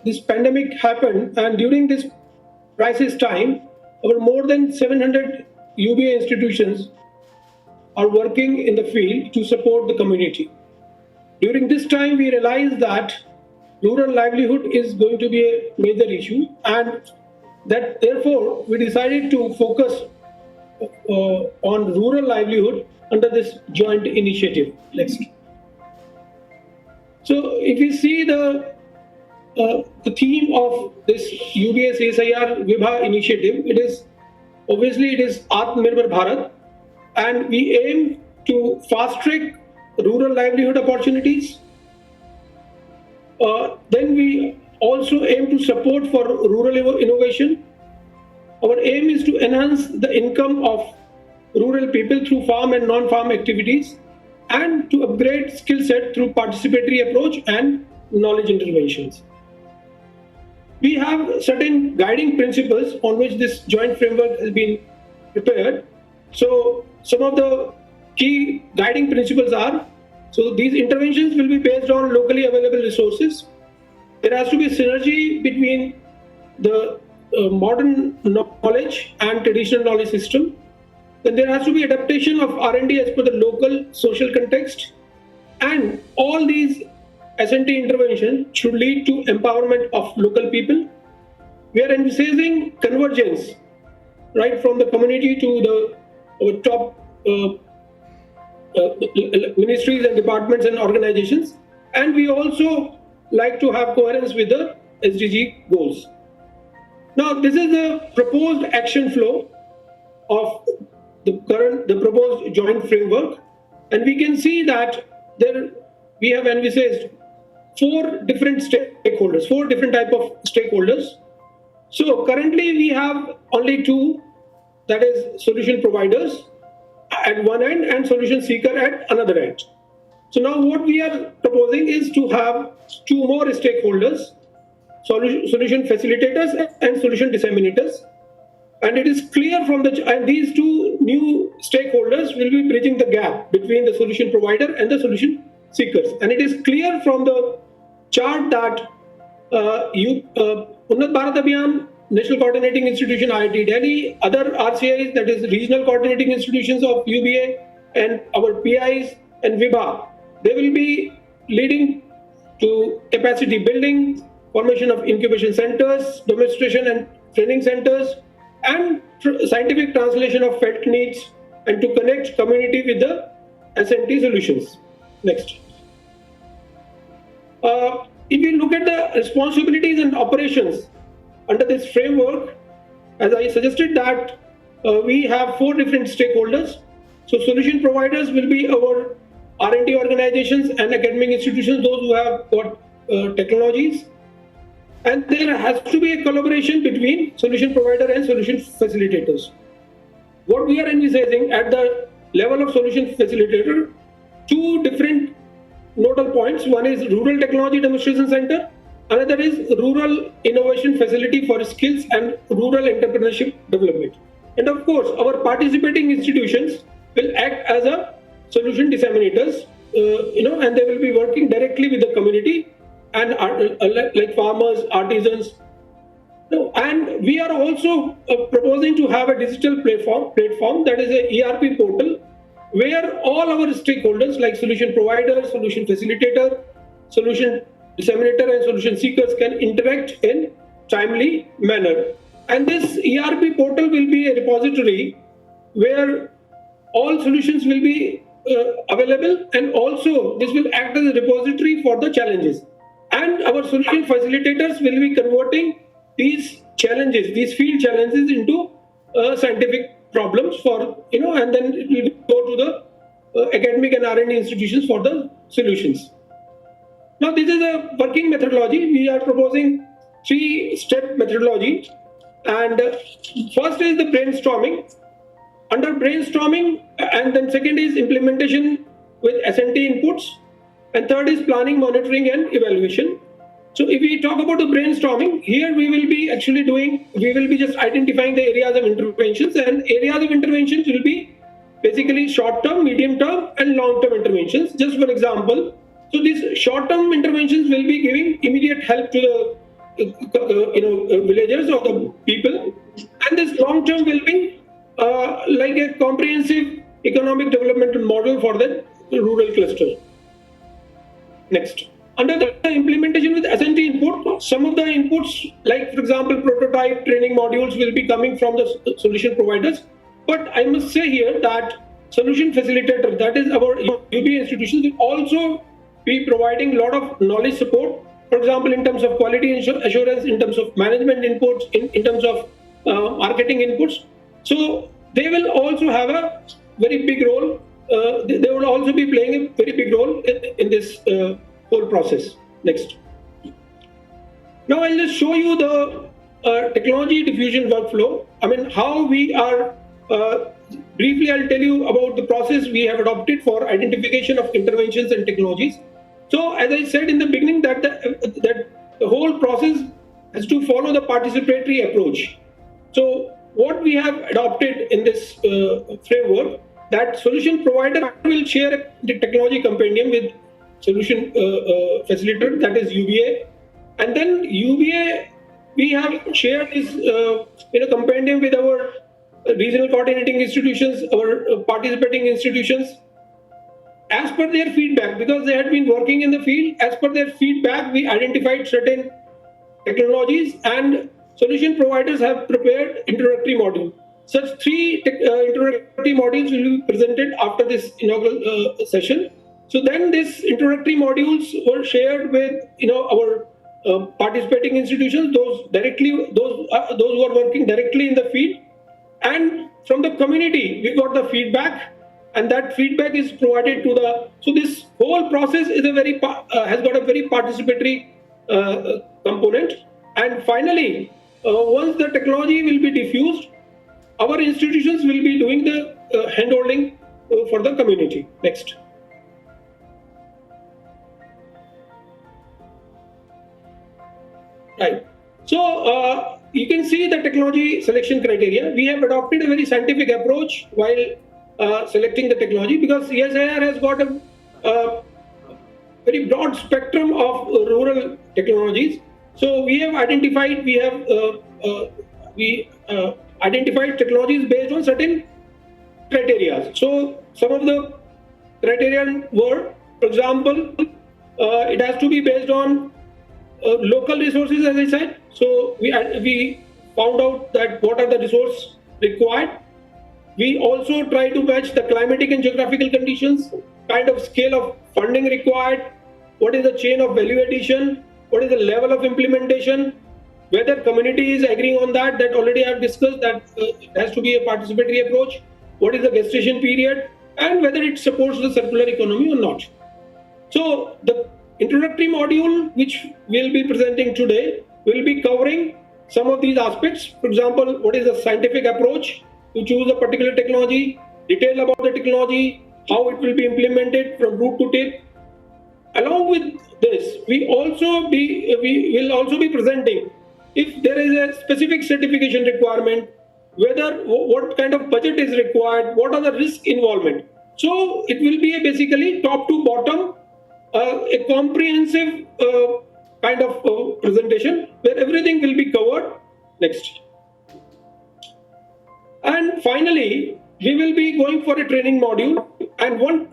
this pandemic happened, and during this crisis time, over more than 700 UBA institutions are working in the field to support the community. During this time, we realized that rural livelihood is going to be a major issue, and that therefore we decided to focus on rural livelihood under this joint initiative. Next. So if we see the theme of this UBA CSIR Vibha initiative, it is Atmanirbhar Bharat, and we aim to fast track rural livelihood opportunities. Then we also aim to support for rural innovation. Our aim is to enhance the income of rural people through farm and non-farm activities, and to upgrade skill set through participatory approach and knowledge interventions. We have certain guiding principles on which this joint framework has been prepared. So some of the key guiding principles are, so these interventions will be based on locally available resources. There has to be synergy between the modern knowledge and traditional knowledge system. Then there has to be adaptation of R&D as per the local social context. And all these S&T interventions should lead to empowerment of local people. We are envisaging convergence, right from the community to the top ministries and departments and organizations. And we also like to have coherence with the SDG goals. Now, this is the proposed action flow of the proposed joint framework, and we can see that we have envisaged four different stakeholders, four different type of stakeholders. So currently we have only two, that is solution providers at one end and solution seeker at another end. So now what we are proposing is to have two more stakeholders, solution facilitators and solution disseminators. And it is clear and these two new stakeholders will be bridging the gap between the solution provider and the solution seekers. And it is clear from the chart that Unnat Bharat Abhiyan, National Coordinating Institution, IIT Delhi, other RCIs, that is regional coordinating institutions of UBA, and our PIs and Vibha, they will be leading to capacity building, formation of incubation centers, demonstration and training centers, and scientific translation of felt needs, and to connect community with the S&T solutions. Next. If you look at the responsibilities and operations under this framework, as I suggested that we have four different stakeholders. So solution providers will be our R&D organizations and academic institutions, those who have got technologies. And there has to be a collaboration between solution provider and solution facilitators. What we are envisaging at the level of solution facilitator, two different nodal points. One is Rural Technology Demonstration Center, another is Rural Innovation Facility for Skills and Rural Entrepreneurship Development. And of course, our participating institutions will act as a solution disseminators, and they will be working directly with the community and like farmers, artisans, No, and we are also proposing to have a digital platform that is a ERP portal where all our stakeholders like solution provider, solution facilitator, solution disseminator and solution seekers can interact in timely manner. And this ERP portal will be a repository where all solutions will be available, and also this will act as a repository for the challenges. And our solution facilitators will be converting these challenges, these field challenges into scientific problems for, and then it will go to the academic and R&D institutions for the solutions. Now, this is a working methodology. We are proposing 3-step methodology. And first is the brainstorming. Under brainstorming, and then second is implementation with S&T inputs, and third is planning, monitoring, and evaluation. So if we talk about the brainstorming, here we will be just identifying the areas of interventions, and areas of interventions will be basically short-term, medium-term, and long-term interventions. Just for example, so these short-term interventions will be giving immediate help to the villagers or the people, and this long-term will be like a comprehensive economic development model for the rural cluster. Next. Under the implementation with S&T input, some of the inputs, like for example, prototype training modules will be coming from the solution providers. But I must say here that solution facilitator, that is our UBA institutions, will also be providing a lot of knowledge support. For example, in terms of quality assurance, in terms of management inputs, in terms of marketing inputs. So they will also have a very big role. They will also be playing a very big role in this whole process. Next. Now I'll just show you the technology diffusion workflow. I mean, how we are, briefly I'll tell you about the process we have adopted for identification of interventions and technologies. So as I said in the beginning that the whole process has to follow the participatory approach. So what we have adopted in this framework, that solution provider will share the technology compendium with solution facilitator, that is UBA, and then UBA we have shared this in a compendium with our regional coordinating institutions, our participating institutions, as per their feedback, because they had been working in the field. As per their feedback, we identified certain technologies, and solution providers have prepared introductory module. Such 3 introductory modules will be presented after this inaugural session. So then these introductory modules were shared with our participating institutions, those who are working directly in the field, and from the community we got the feedback, and that feedback is provided to the. So this whole process is has got a very participatory component. And finally, once the technology will be diffused, our institutions will be doing the handholding for the community. Next. Right. So you can see the technology selection criteria. We have adopted a very scientific approach while selecting the technology, because CSIR has got a very broad spectrum of rural technologies. So we have identified identified technologies based on certain criteria. So some of the criteria were, for example, it has to be based on local resources, as I said. So we found out that what are the resources required. We also try to match the climatic and geographical conditions, kind of scale of funding required, what is the chain of value addition, what is the level of implementation, whether community is agreeing on that already I have discussed, that it has to be a participatory approach, what is the gestation period, and whether it supports the circular economy or not. So the introductory module, which we'll be presenting today, will be covering some of these aspects. For example, what is the scientific approach to choose a particular technology, detail about the technology, how it will be implemented from root to tip. Along with this, we will also be presenting if there is a specific certification requirement, what kind of budget is required, what are the risk involvement. So it will be basically top to bottom, a comprehensive kind of presentation where everything will be covered, Next. And finally, we will be going for a training module, and one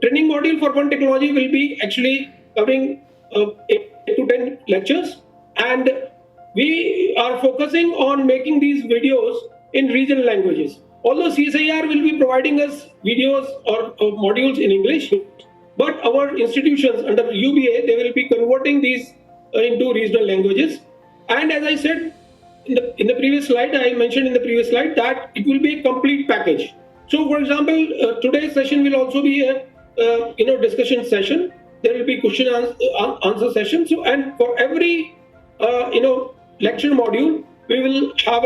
training module for one technology will be actually covering 8 to 10 lectures, and we are focusing on making these videos in regional languages. Although CSIR will be providing us videos or modules in English, but our institutions under UBA, they will be converting these into regional languages. And as I said in the previous slide, I mentioned in the previous slide that it will be a complete package. So, for example, today's session will also be a discussion session. There will be question answer session. So, and for every lecture module, we have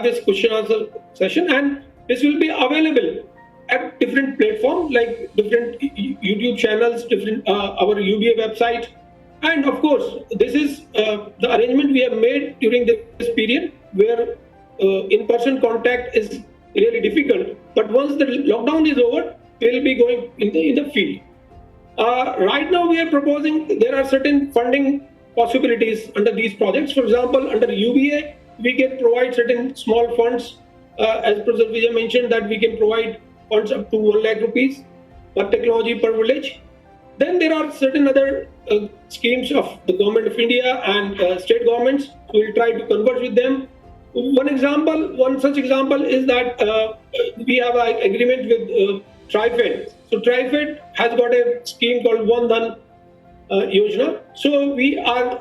this question answer session, and this will be available at different platforms like different YouTube channels, different our UBA website, and of course, this is the arrangement we have made during this period where in-person contact is really difficult. But once the lockdown is over, we will be going in the field. Right now, we are proposing there are certain funding possibilities under these projects. For example, under UBA, we can provide certain small funds. As Professor Vijay mentioned, that we can provide funds up to 1 lakh rupees per technology per village. Then there are certain other schemes of the Government of India and state governments. We will try to converge with them. One such example is that we have an agreement with TriFed. So TriFed has got a scheme called Vandhan Yojana. So we are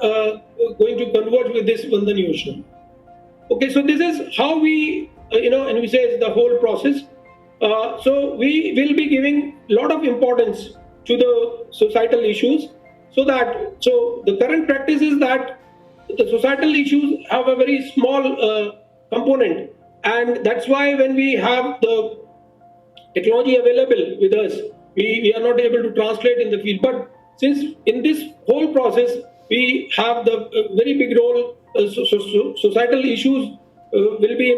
going to converge with this Vandhan Yojana. Okay, so this is how we, envisage the whole process. So we will be giving a lot of importance to the societal issues, so the current practice is that the societal issues have a very small component, and that's why when we have the technology available with us, we are not able to translate in the field. But since in this whole process we have the very big role, societal issues will be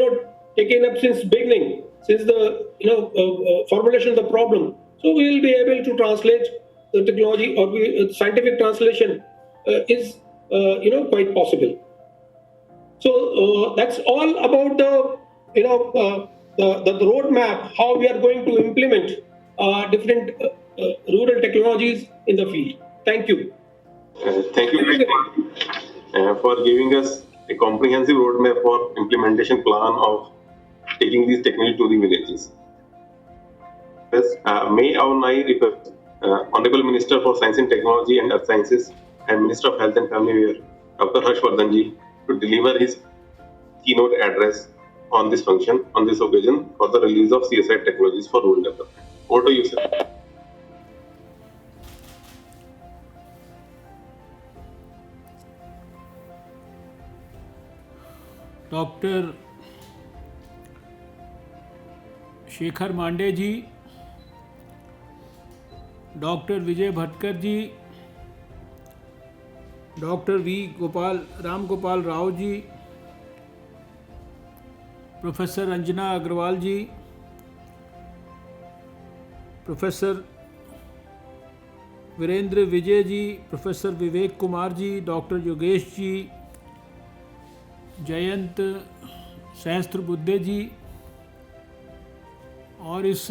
taken up since beginning, since the formulation of the problem. So we will be able to translate the technology, or scientific translation is quite possible. So that's all about the roadmap, how we are going to implement different rural technologies in the field. Thank you. Thank you for giving us a comprehensive roadmap for implementation plan of taking these technology to the villages. Yes, may I now request Honorable Minister for Science and Technology and Earth Sciences and Minister of Health and Family Welfare, Dr. Harshvardhan ji, to deliver his keynote address on this function, on this occasion, for the release of CSI technologies for rural development. Over to you, sir. Doctor Shekhar Mande ji, doctor Vijay Bhatkar ji, doctor Ram Gopal Rao ji, professor Ranjana Agarwal ji, professor Virendra Vijay ji, professor Vivek Kumar ji, doctor Yogesh ji, Jayant Sahasrabuddhe ji, और इस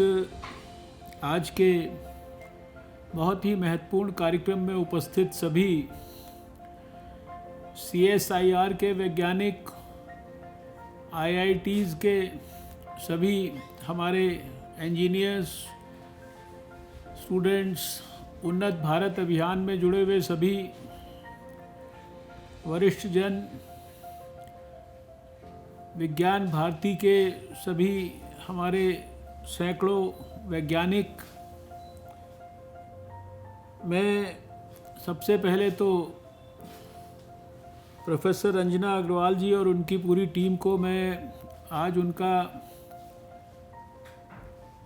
आज के बहुत ही महत्वपूर्ण कार्यक्रम में उपस्थित सभी CSIR के वैज्ञानिक, IITs के सभी हमारे इंजीनियर्स, स्टूडेंट्स, उन्नत भारत अभियान में जुड़े हुए सभी वरिष्ठ जन, विज्ञान भारती के सभी हमारे सैकड़ों वैज्ञानिक, मैं सबसे पहले तो प्रोफेसर रंजना अग्रवाल जी और उनकी पूरी टीम को मैं आज उनका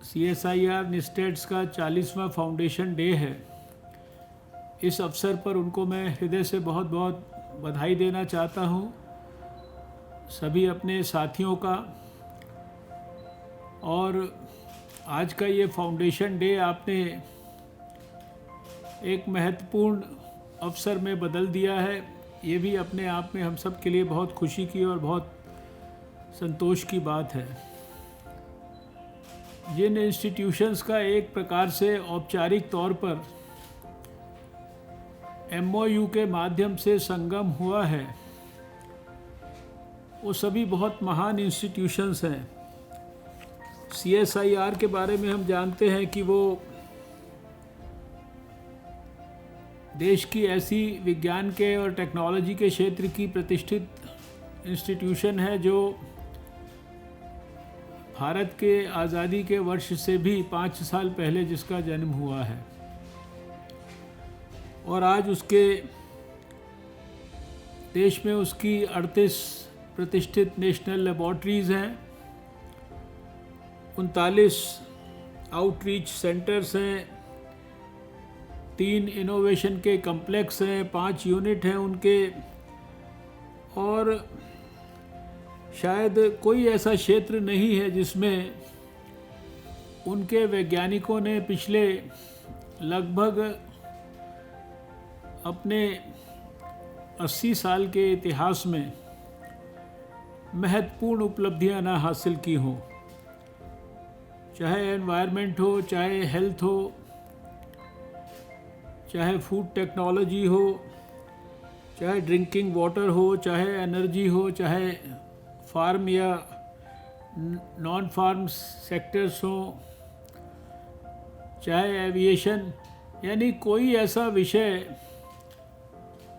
CSIR निस्टेट्स का 40वां फाउंडेशन डे है, इस अवसर पर उनको मैं हृदय से बहुत बहुत बधाई देना चाहता हूँ, सभी अपने साथियों का। और आज का ये फाउंडेशन डे आपने एक महत्वपूर्ण अवसर में बदल दिया है। ये भी अपने आप में हम सब के लिए बहुत खुशी की और बहुत संतोष की बात है। जिन इंस्टीट्यूशंस का एक प्रकार से औपचारिक तौर पर MOU के माध्यम से संगम हुआ है, वो सभी बहुत महान इंस्टीट्यूशंस हैं। CSIR के बारे में हम जानते हैं कि वो देश की ऐसी विज्ञान के और टेक्नोलॉजी के क्षेत्र की प्रतिष्ठित इंस्टीट्यूशन है जो भारत के आज़ादी के वर्ष से भी 5 साल पहले जिसका जन्म हुआ है, और आज उसके देश में उसकी 38 प्रतिष्ठित नेशनल लेबॉर्ट्रीज़ हैं, 39 आउटरीच सेंटर्स हैं, 3 इनोवेशन के कम्प्लेक्स हैं, 5 यूनिट हैं उनके, और शायद कोई ऐसा क्षेत्र नहीं है जिसमें उनके वैज्ञानिकों ने पिछले लगभग अपने 80 साल के इतिहास में महत्वपूर्ण उपलब्धियां ना हासिल की हों। चाहे एनवायरनमेंट हो, चाहे हेल्थ हो, चाहे फूड टेक्नोलॉजी हो, चाहे ड्रिंकिंग वाटर हो, चाहे एनर्जी हो, चाहे फार्म या नॉन फार्म सेक्टर्स हो, चाहे एविएशन, यानी कोई ऐसा विषय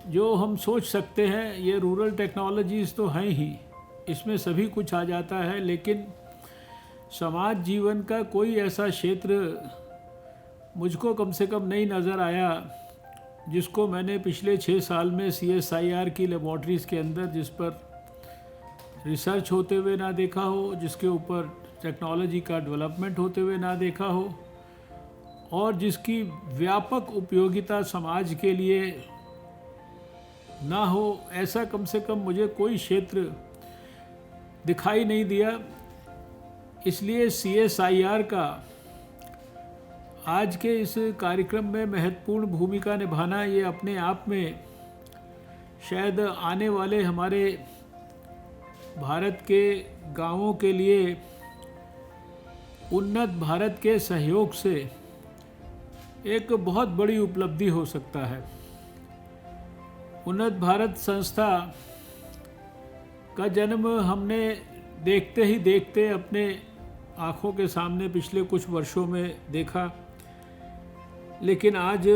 जो हम सोच सकते हैं ये रूरल टेक्नोलॉजीज़ तो हैं ही, इसमें सभी कुछ आ जाता है। लेकिन समाज जीवन का कोई ऐसा क्षेत्र मुझको कम से कम नहीं नज़र आया जिसको मैंने पिछले 6 साल में CSIR की लेबॉर्ट्रीज़ के अंदर जिस पर रिसर्च होते हुए ना देखा हो, जिसके ऊपर टेक्नोलॉजी का डेवलपमेंट होते हुए ना देखा हो, और जिसकी व्यापक उपयोगिता समाज के लिए ना हो, ऐसा कम से कम मुझे कोई क्षेत्र दिखाई नहीं दिया। इसलिए CSIR का आज के इस कार्यक्रम में महत्वपूर्ण भूमिका निभाना ये अपने आप में शायद आने वाले हमारे भारत के गांवों के लिए उन्नत भारत के सहयोग से एक बहुत बड़ी उपलब्धि हो सकता है। उन्नत भारत संस्था का जन्म हमने देखते ही देखते अपने आँखों के सामने पिछले कुछ वर्षों में देखा, लेकिन आज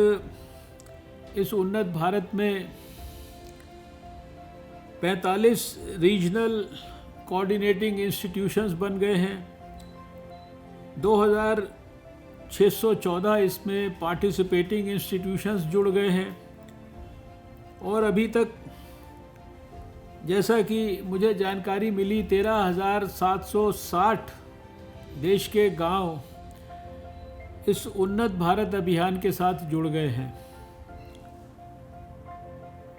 इस उन्नत भारत में 45 रीजनल कोऑर्डिनेटिंग इंस्टीट्यूशंस बन गए हैं, 2614 इसमें पार्टिसिपेटिंग इंस्टीट्यूशंस जुड़ गए हैं, और अभी तक जैसा कि मुझे जानकारी मिली 13,760 देश के गांव इस उन्नत भारत अभियान के साथ जुड़ गए हैं।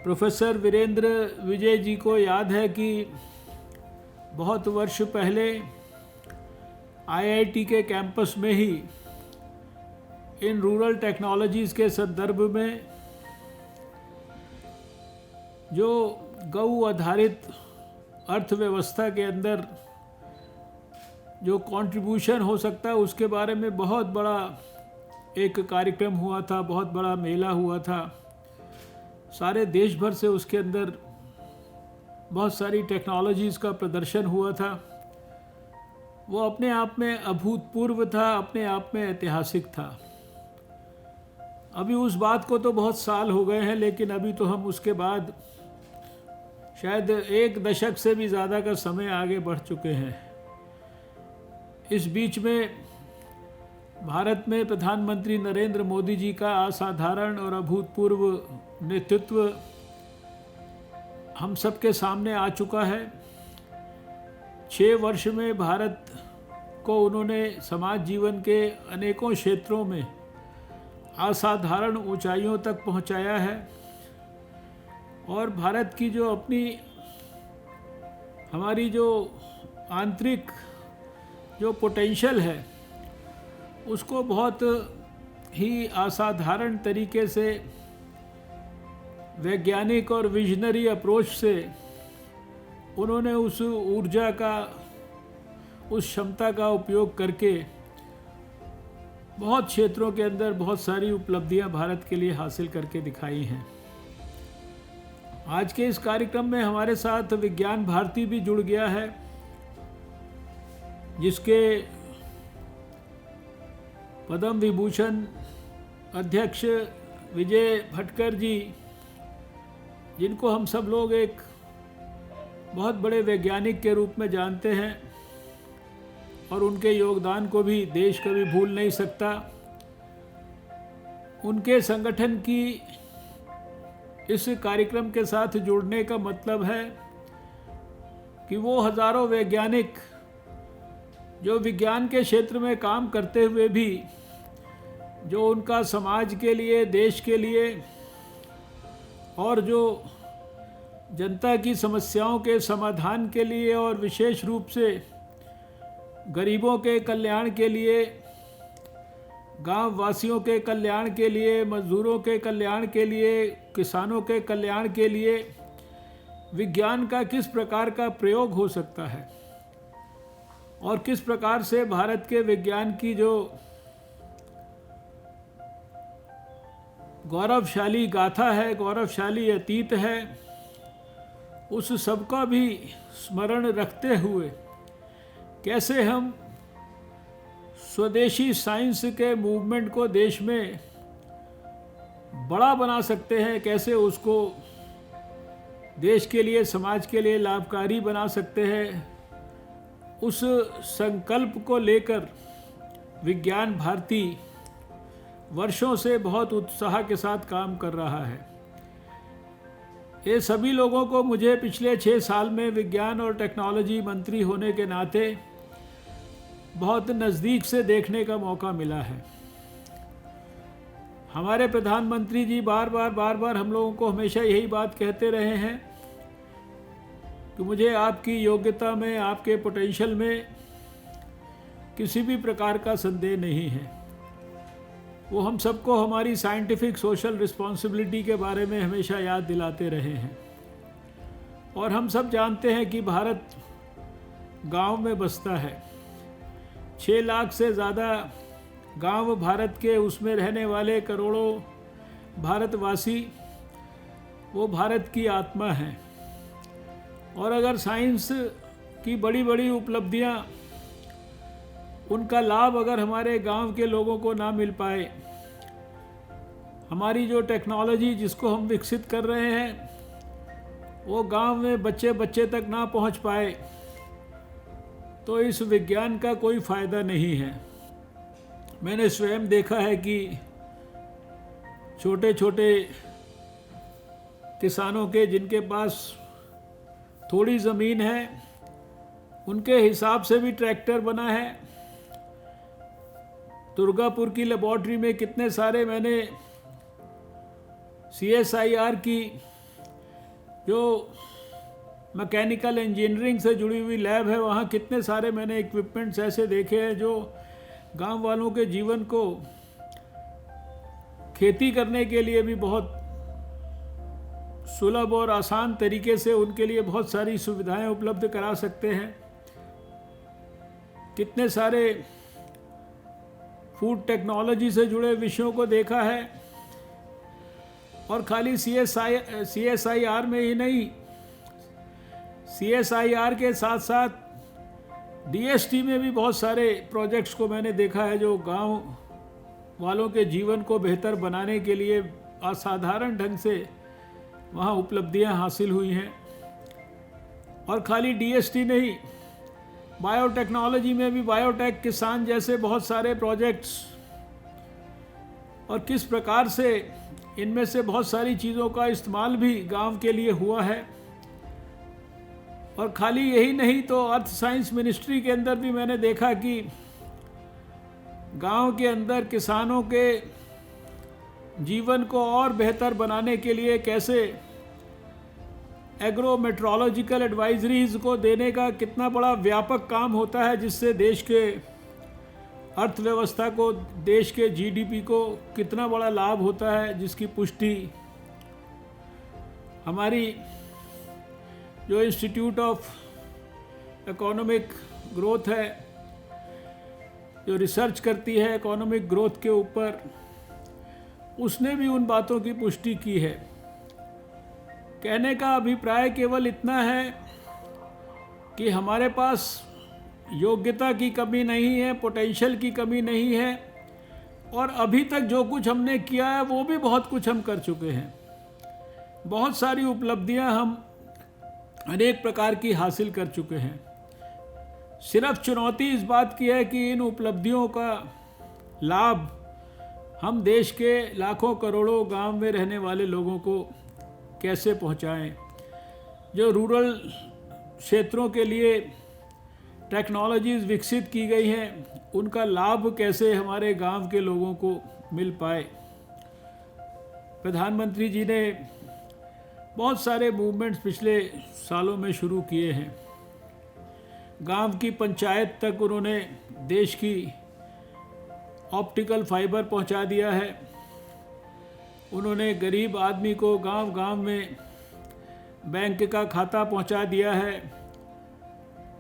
प्रोफेसर वीरेंद्र विजय जी को याद है कि बहुत वर्ष पहले IIT के कैंपस में ही इन रूरल टेक्नोलॉजीज़ के संदर्भ में जो गौ आधारित अर्थव्यवस्था के अंदर जो कंट्रीब्यूशन हो सकता है उसके बारे में बहुत बड़ा एक कार्यक्रम हुआ था, बहुत बड़ा मेला हुआ था। सारे देश भर से उसके अंदर बहुत सारी टेक्नोलॉजीज़ का प्रदर्शन हुआ था। वो अपने आप में अभूतपूर्व था, अपने आप में ऐतिहासिक था। अभी उस बात को तो बहुत साल हो गए हैं, लेकिन अभी तो हम उसके बाद शायद 1 दशक से भी ज़्यादा का समय आगे बढ़ चुके हैं। इस बीच में भारत में प्रधानमंत्री नरेंद्र मोदी जी का असाधारण और अभूतपूर्व नेतृत्व हम सबके सामने आ चुका है। 6 वर्ष में भारत को उन्होंने समाज जीवन के अनेकों क्षेत्रों में असाधारण ऊंचाइयों तक पहुंचाया है, और भारत की जो अपनी हमारी जो आंतरिक जो पोटेंशियल है उसको बहुत ही असाधारण तरीके से वैज्ञानिक और विजनरी अप्रोच से उन्होंने उस ऊर्जा का, उस क्षमता का उपयोग करके बहुत क्षेत्रों के अंदर बहुत सारी उपलब्धियां भारत के लिए हासिल करके दिखाई हैं। आज के इस कार्यक्रम में हमारे साथ विज्ञान भारती भी जुड़ गया है, जिसके पद्म विभूषण अध्यक्ष विजय भटकर जी, जिनको हम सब लोग एक बहुत बड़े वैज्ञानिक के रूप में जानते हैं और उनके योगदान को भी देश कभी भूल नहीं सकता। उनके संगठन की इस कार्यक्रम के साथ जुड़ने का मतलब है कि वो हजारों वैज्ञानिक जो विज्ञान के क्षेत्र में काम करते हुए भी, जो उनका समाज के लिए, देश के लिए और जो जनता की समस्याओं के समाधान के लिए और विशेष रूप से गरीबों के कल्याण के लिए, गांव वासियों के कल्याण के लिए, मजदूरों के कल्याण के लिए, किसानों के कल्याण के लिए विज्ञान का किस प्रकार का प्रयोग हो सकता है और किस प्रकार से भारत के विज्ञान की जो गौरवशाली गाथा है, गौरवशाली अतीत है, उस सबका भी स्मरण रखते हुए कैसे हम स्वदेशी साइंस के मूवमेंट को देश में बड़ा बना सकते हैं, कैसे उसको देश के लिए, समाज के लिए लाभकारी बना सकते हैं, उस संकल्प को लेकर विज्ञान भारती वर्षों से बहुत उत्साह के साथ काम कर रहा है। ये सभी लोगों को मुझे पिछले 6 साल में विज्ञान और टेक्नोलॉजी मंत्री होने के नाते बहुत नज़दीक से देखने का मौका मिला है। हमारे प्रधानमंत्री जी बार बार हम लोगों को हमेशा यही बात कहते रहे हैं कि मुझे आपकी योग्यता में, आपके पोटेंशियल में किसी भी प्रकार का संदेह नहीं है। वो हम सबको हमारी साइंटिफिक सोशल रिस्पॉन्सिबिलिटी के बारे में हमेशा याद दिलाते रहे हैं और हम सब जानते हैं कि भारत गांव में बसता है। 6 लाख से ज़्यादा गांव भारत के, उसमें रहने वाले करोड़ों भारतवासी, वो भारत की आत्मा हैं। और अगर साइंस की बड़ी बड़ी उपलब्धियां, उनका लाभ अगर हमारे गांव के लोगों को ना मिल पाए, हमारी जो टेक्नोलॉजी जिसको हम विकसित कर रहे हैं वो गांव में बच्चे बच्चे तक ना पहुंच पाए, तो इस विज्ञान का कोई फ़ायदा नहीं है। मैंने स्वयं देखा है कि छोटे छोटे किसानों के, जिनके पास थोड़ी ज़मीन है, उनके हिसाब से भी ट्रैक्टर बना है। दुर्गापुर की लेबॉर्ट्री में कितने सारे मैंने CSIR की जो मैकेनिकल इंजीनियरिंग से जुड़ी हुई लैब है, वहाँ कितने सारे मैंने इक्विपमेंट्स ऐसे देखे हैं जो गांव वालों के जीवन को खेती करने के लिए भी बहुत सुलभ और आसान तरीके से उनके लिए बहुत सारी सुविधाएं उपलब्ध करा सकते हैं। कितने सारे फूड टेक्नोलॉजी से जुड़े विषयों को देखा है और खाली CSIR में ही नहीं, CSIR के साथ साथ DST में भी बहुत सारे प्रोजेक्ट्स को मैंने देखा है जो गांव वालों के जीवन को बेहतर बनाने के लिए असाधारण ढंग से वहाँ उपलब्धियाँ हासिल हुई हैं। और खाली DST नहीं, बायोटेक्नोलॉजी में भी बायोटेक किसान जैसे बहुत सारे प्रोजेक्ट्स, और किस प्रकार से इनमें से बहुत सारी चीज़ों का इस्तेमाल भी गांव के लिए हुआ है। और खाली यही नहीं तो अर्थ साइंस मिनिस्ट्री के अंदर भी मैंने देखा कि गांव के अंदर किसानों के जीवन को और बेहतर बनाने के लिए कैसे एग्रो मेट्रोलॉजिकल एडवाइजरीज को देने का कितना बड़ा व्यापक काम होता है, जिससे देश के अर्थव्यवस्था को, देश के GDP को कितना बड़ा लाभ होता है, जिसकी पुष्टि हमारी जो इंस्टीट्यूट ऑफ इकोनॉमिक ग्रोथ है, जो रिसर्च करती है इकोनॉमिक ग्रोथ के ऊपर, उसने भी उन बातों की पुष्टि की है। कहने का अभिप्राय केवल इतना है कि हमारे पास योग्यता की कमी नहीं है, पोटेंशियल की कमी नहीं है, और अभी तक जो कुछ हमने किया है वो भी बहुत कुछ हम कर चुके हैं। बहुत सारी उपलब्धियां हम अनेक प्रकार की हासिल कर चुके हैं। सिर्फ चुनौती इस बात की है कि इन उपलब्धियों का लाभ हम देश के लाखों करोड़ों गांव में रहने वाले लोगों को कैसे पहुंचाएं। जो रूरल क्षेत्रों के लिए टेक्नोलॉजीज़ विकसित की गई हैं, उनका लाभ कैसे हमारे गांव के लोगों को मिल पाए। प्रधानमंत्री जी ने बहुत सारे मूवमेंट्स पिछले सालों में शुरू किए हैं। गांव की पंचायत तक उन्होंने देश की ऑप्टिकल फाइबर पहुंचा दिया है। उन्होंने गरीब आदमी को गांव-गांव में बैंक का खाता पहुंचा दिया है।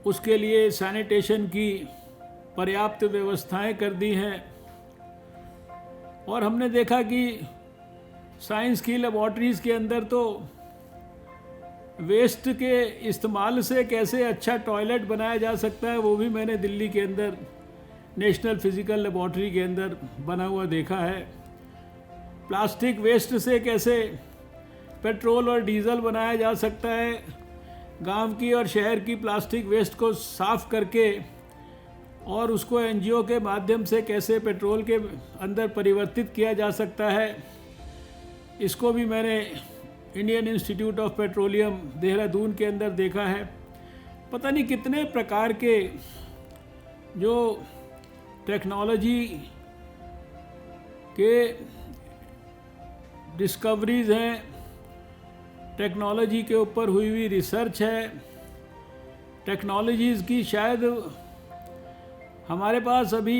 उसके लिए सैनिटेशन की पर्याप्त व्यवस्थाएं कर दी हैं। और हमने देखा कि साइंस की लेबॉर्ट्रीज़ के अंदर तो वेस्ट के इस्तेमाल से कैसे अच्छा टॉयलेट बनाया जा सकता है, वो भी मैंने दिल्ली के अंदर नेशनल फिज़िकल लेबॉर्ट्री के अंदर बना हुआ देखा है। प्लास्टिक वेस्ट से कैसे पेट्रोल और डीजल बनाया जा सकता है। गांव की और शहर की प्लास्टिक वेस्ट को साफ़ करके और उसको एनजीओ के माध्यम से कैसे पेट्रोल के अंदर परिवर्तित किया जा सकता है, इसको भी मैंने Indian institute of petroleum Dehradun के अंदर देखा है। पता नहीं कितने प्रकार के जो टेक्नोलॉजी के डिस्कवरीज़ हैं, टेक्नोलॉजी के ऊपर हुई हुई रिसर्च है। टेक्नोलॉजीज़ की शायद हमारे पास अभी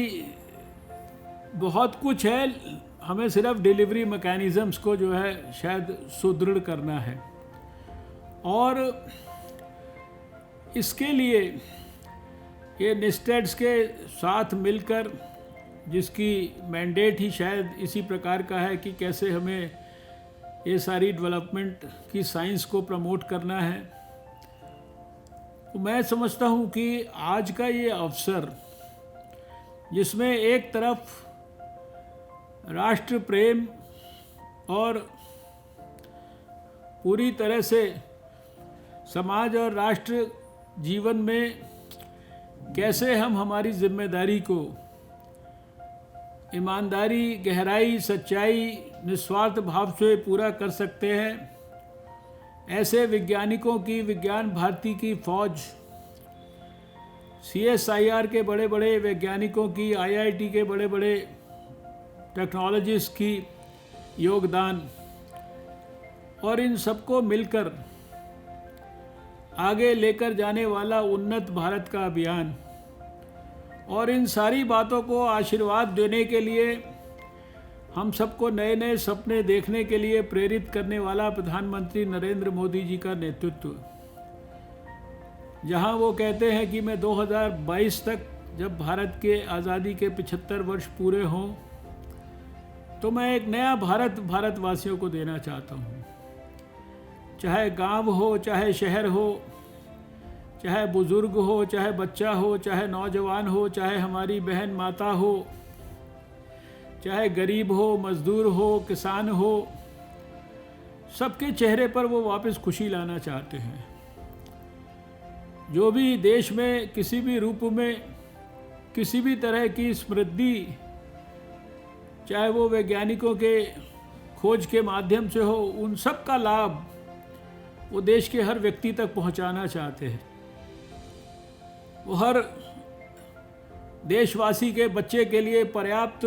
बहुत कुछ है, हमें सिर्फ डिलीवरी मैकेनिज़म्स को जो है शायद सुदृढ़ करना है। और इसके लिए ये निस्टेड्स के साथ मिलकर, जिसकी मैंडेट ही शायद इसी प्रकार का है कि कैसे हमें ये सारी डेवलपमेंट की साइंस को प्रमोट करना है, तो मैं समझता हूँ कि आज का ये अवसर, जिसमें एक तरफ राष्ट्र प्रेम और पूरी तरह से समाज और राष्ट्र जीवन में कैसे हम हमारी जिम्मेदारी को ईमानदारी, गहराई, सच्चाई, निस्वार्थ भाव से पूरा कर सकते हैं, ऐसे वैज्ञानिकों की विज्ञान भारती की फौज, CSIR के बड़े बड़े वैज्ञानिकों की, IIT के बड़े बड़े टेक्नोलॉजिस्ट की योगदान, और इन सबको मिलकर आगे लेकर जाने वाला उन्नत भारत का अभियान, और इन सारी बातों को आशीर्वाद देने के लिए, हम सबको नए नए सपने देखने के लिए प्रेरित करने वाला प्रधानमंत्री नरेंद्र मोदी जी का नेतृत्व, जहां वो कहते हैं कि मैं 2022 तक, जब भारत के आज़ादी के 75 वर्ष पूरे हों, तो मैं एक नया भारत भारतवासियों को देना चाहता हूँ। चाहे गांव हो, चाहे शहर हो, चाहे बुजुर्ग हो, चाहे बच्चा हो, चाहे नौजवान हो, चाहे हमारी बहन माता हो, चाहे गरीब हो, मजदूर हो, किसान हो, सबके चेहरे पर वो वापस खुशी लाना चाहते हैं। जो भी देश में किसी भी रूप में किसी भी तरह की समृद्धि, चाहे वो वैज्ञानिकों के खोज के माध्यम से हो, उन सब का लाभ वो देश के हर व्यक्ति तक पहुंचाना चाहते हैं। वो हर देशवासी के बच्चे के लिए पर्याप्त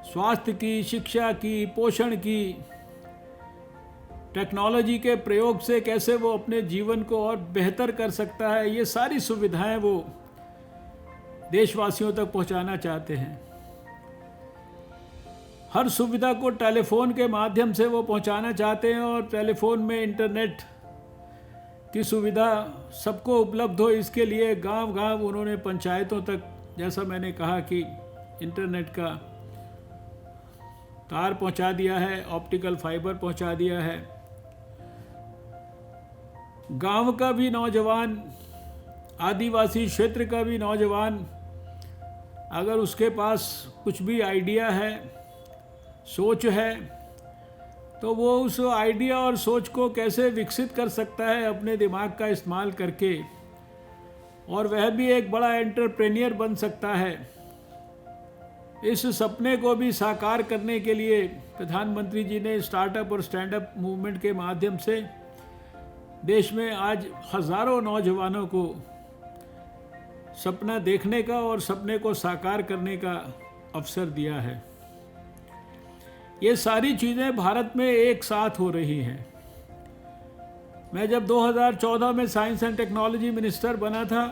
स्वास्थ्य की, शिक्षा की, पोषण की, टेक्नोलॉजी के प्रयोग से कैसे वो अपने जीवन को और बेहतर कर सकता है, ये सारी सुविधाएं वो देशवासियों तक पहुंचाना चाहते हैं। हर सुविधा को टेलीफोन के माध्यम से वो पहुंचाना चाहते हैं और टेलीफोन में इंटरनेट की सुविधा सबको उपलब्ध हो, इसके लिए गांव-गांव उन्होंने पंचायतों तक, जैसा मैंने कहा कि इंटरनेट का तार पहुंचा दिया है, ऑप्टिकल फाइबर पहुंचा दिया है। गांव का भी नौजवान, आदिवासी क्षेत्र का भी नौजवान, अगर उसके पास कुछ भी आइडिया है, सोच है, तो वो उस आइडिया और सोच को कैसे विकसित कर सकता है अपने दिमाग का इस्तेमाल करके, और वह भी एक बड़ा एंटरप्रेन्योर बन सकता है। इस सपने को भी साकार करने के लिए प्रधानमंत्री जी ने स्टार्टअप और स्टैंड अप मूवमेंट के माध्यम से देश में आज हजारों नौजवानों को सपना देखने का और सपने को साकार करने का अवसर दिया है। ये सारी चीज़ें भारत में एक साथ हो रही हैं। मैं जब 2014 में साइंस एंड टेक्नोलॉजी मिनिस्टर बना था,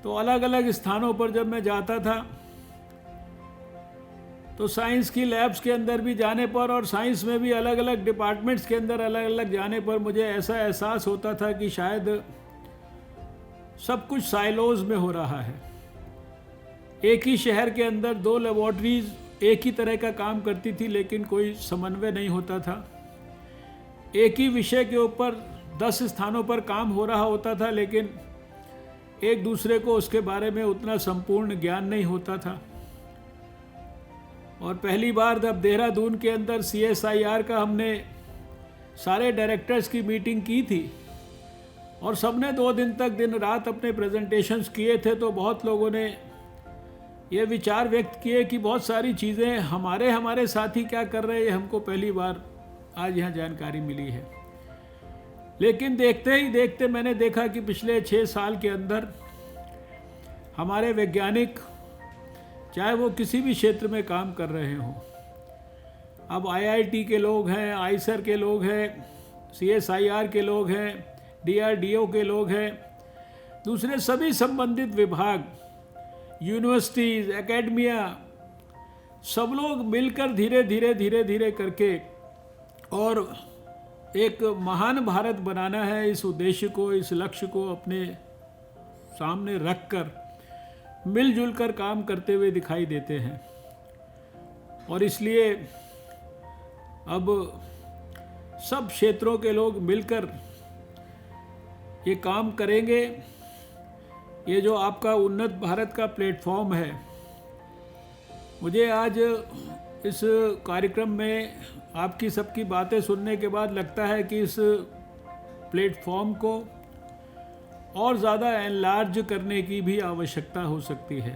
तो अलग अलग स्थानों पर जब मैं जाता था, तो साइंस की लैब्स के अंदर भी जाने पर और साइंस में भी अलग अलग डिपार्टमेंट्स के अंदर अलग अलग जाने पर मुझे ऐसा एहसास होता था कि शायद सब कुछ साइलोज में हो रहा है। एक ही शहर के अंदर 2 लेबॉर्ट्रीज एक ही तरह का काम करती थी, लेकिन कोई समन्वय नहीं होता था। एक ही विषय के ऊपर 10 स्थानों पर काम हो रहा होता था, लेकिन एक दूसरे को उसके बारे में उतना संपूर्ण ज्ञान नहीं होता था। और पहली बार जब देहरादून के अंदर CSIR का हमने सारे डायरेक्टर्स की मीटिंग की थी और सबने 2 दिन तक दिन रात अपने प्रेजेंटेशंस किए थे, तो बहुत लोगों ने ये विचार व्यक्त किए कि बहुत सारी चीज़ें हमारे साथी क्या कर रहे हैं, ये हमको पहली बार आज यहाँ जानकारी मिली है। लेकिन देखते ही देखते मैंने देखा कि पिछले 6 साल के अंदर हमारे वैज्ञानिक, चाहे वो किसी भी क्षेत्र में काम कर रहे हों, अब IIT के लोग हैं, आईसर के लोग हैं, CSIR के लोग हैं, DRDO के लोग हैं, दूसरे सभी संबंधित विभाग, यूनिवर्सिटीज़, एकेडमिया, सब लोग मिलकर धीरे धीरे करके और एक महान भारत बनाना है, इस उद्देश्य को, इस लक्ष्य को अपने सामने रखकर मिलजुल कर काम करते हुए दिखाई देते हैं। और इसलिए अब सब क्षेत्रों के लोग मिलकर ये काम करेंगे। ये जो आपका उन्नत भारत का प्लेटफॉर्म है, मुझे आज इस कार्यक्रम में आपकी सबकी बातें सुनने के बाद लगता है कि इस प्लेटफॉर्म को और ज़्यादा एनलार्ज करने की भी आवश्यकता हो सकती है।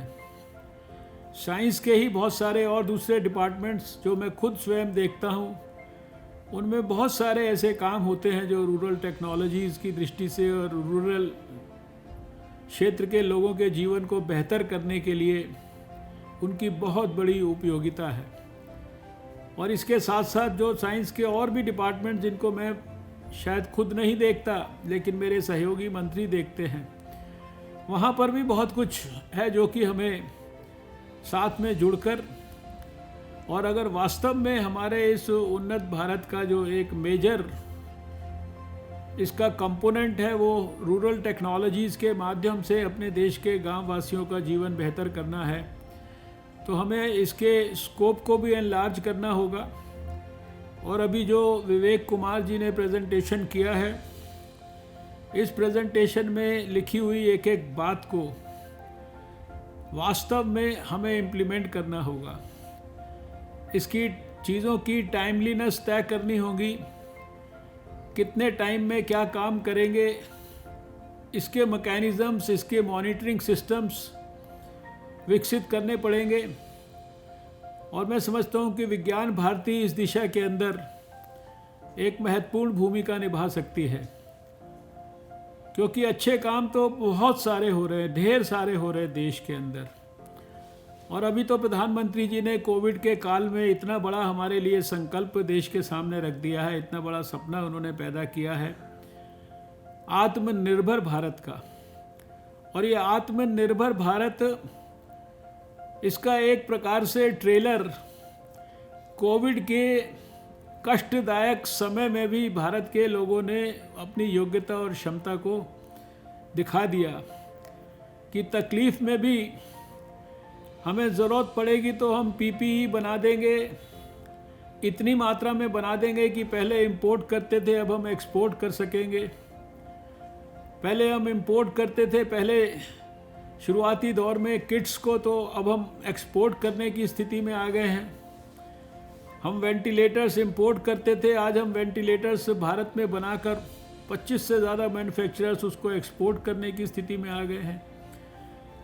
साइंस के ही बहुत सारे और दूसरे डिपार्टमेंट्स जो मैं खुद स्वयं देखता हूँ, उनमें बहुत सारे ऐसे काम होते हैं जो रूरल टेक्नोलॉजीज़ की दृष्टि से और रूरल क्षेत्र के लोगों के जीवन को बेहतर करने के लिए उनकी बहुत बड़ी उपयोगिता है। और इसके साथ साथ जो साइंस के और भी डिपार्टमेंट जिनको मैं शायद खुद नहीं देखता, लेकिन मेरे सहयोगी मंत्री देखते हैं, वहाँ पर भी बहुत कुछ है जो कि हमें साथ में जुड़कर, और अगर वास्तव में हमारे इस उन्नत भारत का जो एक मेजर इसका कंपोनेंट है वो रूरल टेक्नोलॉजीज़ के माध्यम से अपने देश के गांव वासियों का जीवन बेहतर करना है, तो हमें इसके स्कोप को भी एनलार्ज करना होगा। और अभी जो विवेक कुमार जी ने प्रेजेंटेशन किया है, इस प्रेजेंटेशन में लिखी हुई एक एक बात को वास्तव में हमें इम्प्लीमेंट करना होगा। इसकी चीज़ों की टाइमलीनेस तय करनी होगी, कितने टाइम में क्या काम करेंगे, इसके मैकेनिज़म्स, इसके मॉनिटरिंग सिस्टम्स विकसित करने पड़ेंगे। और मैं समझता हूँ कि विज्ञान भारती इस दिशा के अंदर एक महत्वपूर्ण भूमिका निभा सकती है, क्योंकि अच्छे काम तो बहुत सारे हो रहे हैं, ढेर सारे हो रहे हैं देश के अंदर। और अभी तो प्रधानमंत्री जी ने कोविड के काल में इतना बड़ा हमारे लिए संकल्प देश के सामने रख दिया है, इतना बड़ा सपना उन्होंने पैदा किया है आत्मनिर्भर भारत का। और ये आत्मनिर्भर भारत, इसका एक प्रकार से ट्रेलर कोविड के कष्टदायक समय में भी भारत के लोगों ने अपनी योग्यता और क्षमता को दिखा दिया कि तकलीफ़ में भी हमें ज़रूरत पड़ेगी तो हम पीपीई बना देंगे, इतनी मात्रा में बना देंगे कि पहले इंपोर्ट करते थे अब हम एक्सपोर्ट कर सकेंगे। पहले हम इंपोर्ट करते थे, पहले शुरुआती दौर में किट्स को, तो अब हम एक्सपोर्ट करने की स्थिति में आ गए हैं। हम वेंटिलेटर्स इंपोर्ट करते थे, आज हम वेंटिलेटर्स भारत में बनाकर 25 से ज़्यादा मैन्युफैक्चरर्स उसको एक्सपोर्ट करने की स्थिति में आ गए हैं।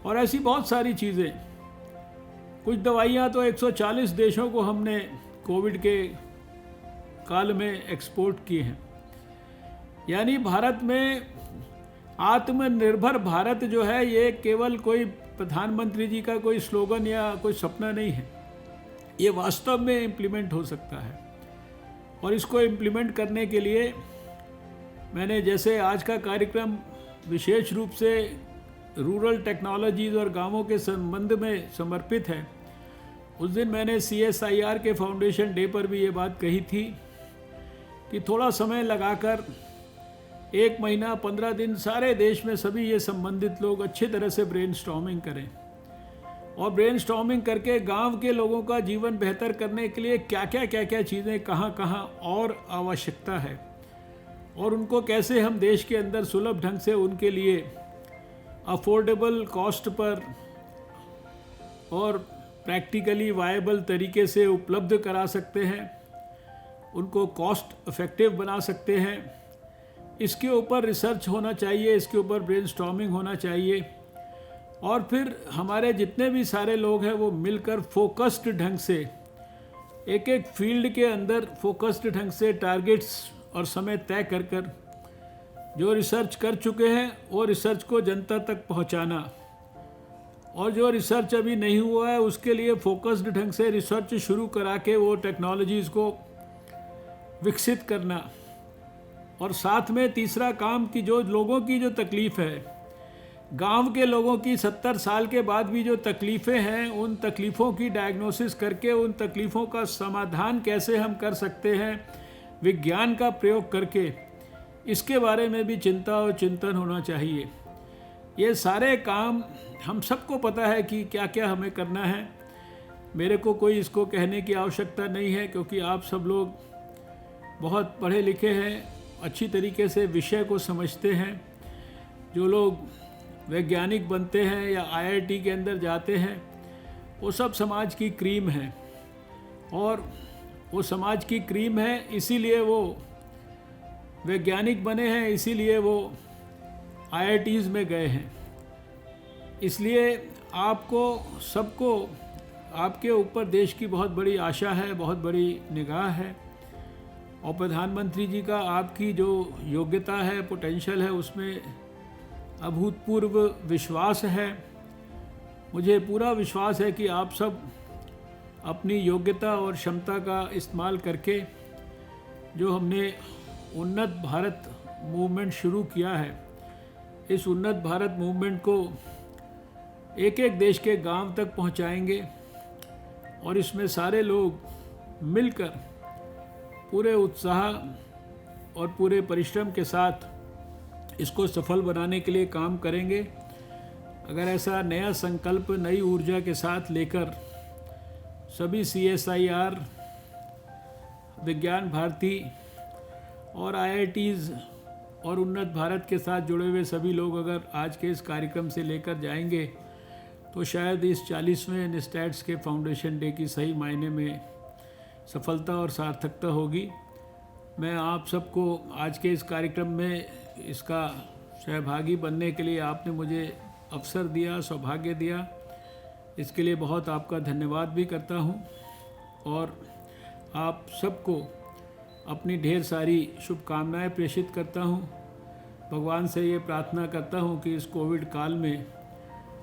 और ऐसी बहुत सारी चीज़ें, कुछ दवाइयाँ तो 140 देशों को हमने कोविड के काल में एक्सपोर्ट की हैं। यानी भारत में आत्मनिर्भर भारत जो है, ये केवल कोई प्रधानमंत्री जी का कोई स्लोगन या कोई सपना नहीं है, ये वास्तव में इम्प्लीमेंट हो सकता है। और इसको इम्प्लीमेंट करने के लिए मैंने, जैसे आज का कार्यक्रम विशेष रूप से रूरल टेक्नोलॉजीज़ और गांवों के संबंध में समर्पित है, उस दिन मैंने CSIR के फाउंडेशन डे पर भी ये बात कही थी कि थोड़ा समय लगाकर 1 महीना 15 दिन सारे देश में सभी ये संबंधित लोग अच्छी तरह से ब्रेनस्टॉर्मिंग करें और ब्रेनस्टॉर्मिंग करके गांव के लोगों का जीवन बेहतर करने के लिए क्या क्या चीज़ें कहाँ कहाँ और आवश्यकता है और उनको कैसे हम देश के अंदर सुलभ ढंग से उनके लिए अफोर्डेबल कॉस्ट पर और प्रैक्टिकली वायबल तरीके से उपलब्ध करा सकते हैं, उनको कॉस्ट इफेक्टिव बना सकते हैं। इसके ऊपर रिसर्च होना चाहिए, इसके ऊपर ब्रेनस्टॉर्मिंग होना चाहिए और फिर हमारे जितने भी सारे लोग हैं वो मिलकर फोकस्ड ढंग से एक एक फील्ड के अंदर फोकस्ड ढंग से टारगेट्स और समय तय कर कर जो रिसर्च कर चुके हैं वो रिसर्च को जनता तक पहुंचाना और जो रिसर्च अभी नहीं हुआ है उसके लिए फोकस्ड ढंग से रिसर्च शुरू करा के वो टेक्नोलॉजीज़ को विकसित करना। और साथ में तीसरा काम कि जो लोगों की जो तकलीफ़ है, गांव के लोगों की 70 साल के बाद भी जो तकलीफ़ें हैं, उन तकलीफ़ों की डायग्नोसिस करके उन तकलीफ़ों का समाधान कैसे हम कर सकते हैं विज्ञान का प्रयोग करके, इसके बारे में भी चिंता और चिंतन होना चाहिए। ये सारे काम हम सबको पता है कि क्या क्या हमें करना है। मेरे को कोई इसको कहने की आवश्यकता नहीं है क्योंकि आप सब लोग बहुत पढ़े लिखे हैं, अच्छी तरीके से विषय को समझते हैं। जो लोग वैज्ञानिक बनते हैं या IIT के अंदर जाते हैं वो सब समाज की क्रीम है और वो समाज की क्रीम है, इसीलिए वो वैज्ञानिक बने हैं, इसीलिए वो IITs में गए हैं। इसलिए आपको सबको आपके ऊपर देश की बहुत बड़ी आशा है, बहुत बड़ी निगाह है और प्रधानमंत्री जी का आपकी जो योग्यता है, पोटेंशियल है, उसमें अभूतपूर्व विश्वास है। मुझे पूरा विश्वास है कि आप सब अपनी योग्यता और क्षमता का इस्तेमाल करके जो हमने उन्नत भारत मूवमेंट शुरू किया है, इस उन्नत भारत मूवमेंट को एक एक देश के गांव तक पहुंचाएंगे और इसमें सारे लोग मिलकर पूरे उत्साह और पूरे परिश्रम के साथ इसको सफल बनाने के लिए काम करेंगे। अगर ऐसा नया संकल्प नई ऊर्जा के साथ लेकर सभी CSIR, विज्ञान भारती और IITs और उन्नत भारत के साथ जुड़े हुए सभी लोग अगर आज के इस कार्यक्रम से लेकर जाएंगे तो शायद इस 40वें निस्टैट्स के फाउंडेशन डे की सही मायने में सफलता और सार्थकता होगी। मैं आप सबको आज के इस कार्यक्रम में इसका सहभागी बनने के लिए आपने मुझे अवसर दिया, सौभाग्य दिया, इसके लिए बहुत आपका धन्यवाद भी करता हूँ और आप सबको अपनी ढेर सारी शुभकामनाएं प्रेषित करता हूँ। भगवान से ये प्रार्थना करता हूँ कि इस कोविड काल में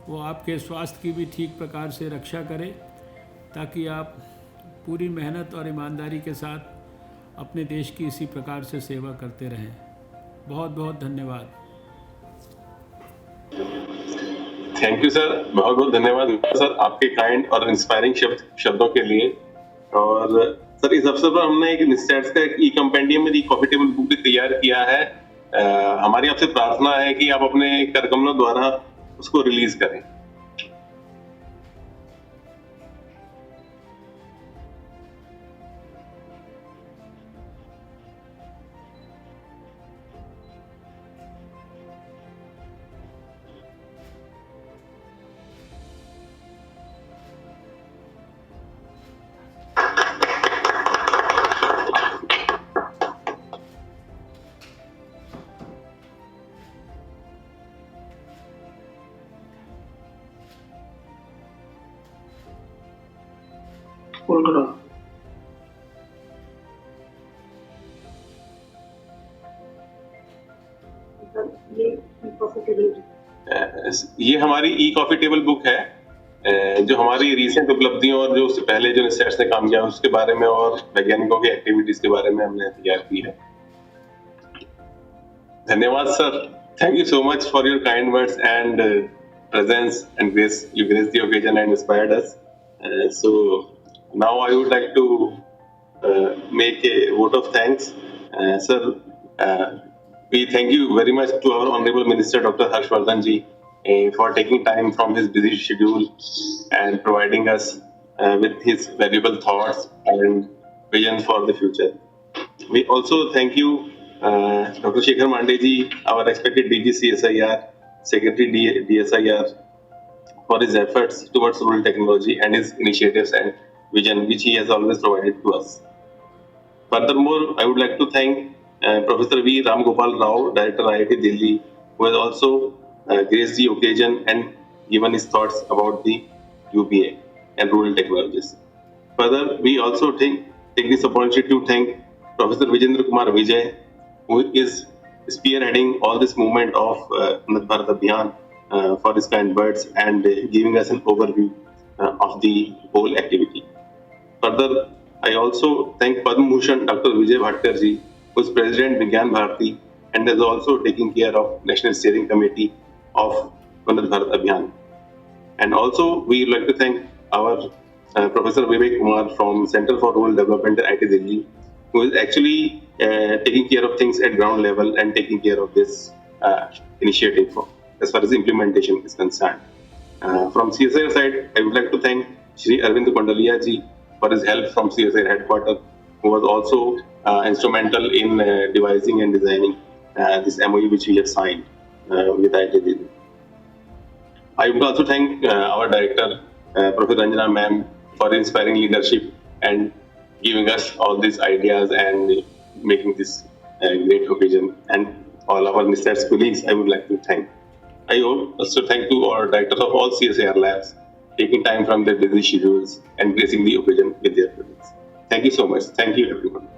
वो आपके स्वास्थ्य की भी ठीक प्रकार से रक्षा करे ताकि आप पूरी मेहनत और ईमानदारी के साथ अपने देश की इसी प्रकार से सेवा करते रहें। बहुत बहुत धन्यवाद। थैंक यू सर, बहुत बहुत धन्यवाद सर आपके काइंड और इंस्पायरिंग शब्दों के लिए। और सर इस अवसर पर हमने एक निस्टेट्स का ई कंपेंडियम में कॉफी टेबल बुक भी तैयार किया है। हमारी आपसे प्रार्थना है कि आप अपने करकमलों द्वारा उसको रिलीज करें। ये हमारी ई कॉफी टेबल बुक है जो हमारी रिसेंट उपलब्धियों और जो उससे पहले जो रिसर्च ने काम किया उसके बारे में और वैज्ञानिकों की एक्टिविटीज के बारे में हमने तैयार की है। धन्यवाद sir, thank you so much for your kind words and presence and grace. You graced the occasion and inspired us. So now I would like to make a vote of thanks. Sir, we thank you very much to our Honorable Minister Dr. Harshvardhan ji for taking time from his busy schedule and providing us with his valuable thoughts and vision for the future. We also thank you Dr. Shekhar Mandey ji, our respected DG CSIR, Secretary DSIR, for his efforts towards rural technology and his initiatives and vision which he has always provided to us. Furthermore, I would like to thank Professor V. Ram Gopal Rao, Director IIT Delhi, who has also graced the occasion and given his thoughts about the UBA and rural technologies. Further, we also take this opportunity to thank Professor Vijendra Kumar Vijay, who is spearheading all this movement of Amrit Bharat Abhiyan for his kind words and giving us an overview of the whole activity. Further, I also thank Padma Bhushan Dr. Vijay Bhatkar ji, who is President Vigyan Bharati and is also taking care of National Steering Committee of Amrit Bharat Abhiyan. And also, we would like to thank our Professor Vivek Kumar from Center for Rural Development at IIT Delhi, who is actually taking care of things at ground level and taking care of this initiative as far as implementation is concerned. From CSIR side, I would like to thank Shri Arvind Kondalia ji for his help from CSIR headquarters, who was also instrumental in devising and designing this MOU which we have signed with IIT Delhi. I would also thank our director, Professor Ranjana ma'am, for inspiring leadership and giving us all these ideas and making this great occasion. And all our NISTATS colleagues, I would like to thank. I also thank to our directors of all CSIR labs, taking time from their busy schedules and gracing the occasion with their presence. Thank you so much. Thank you, everyone.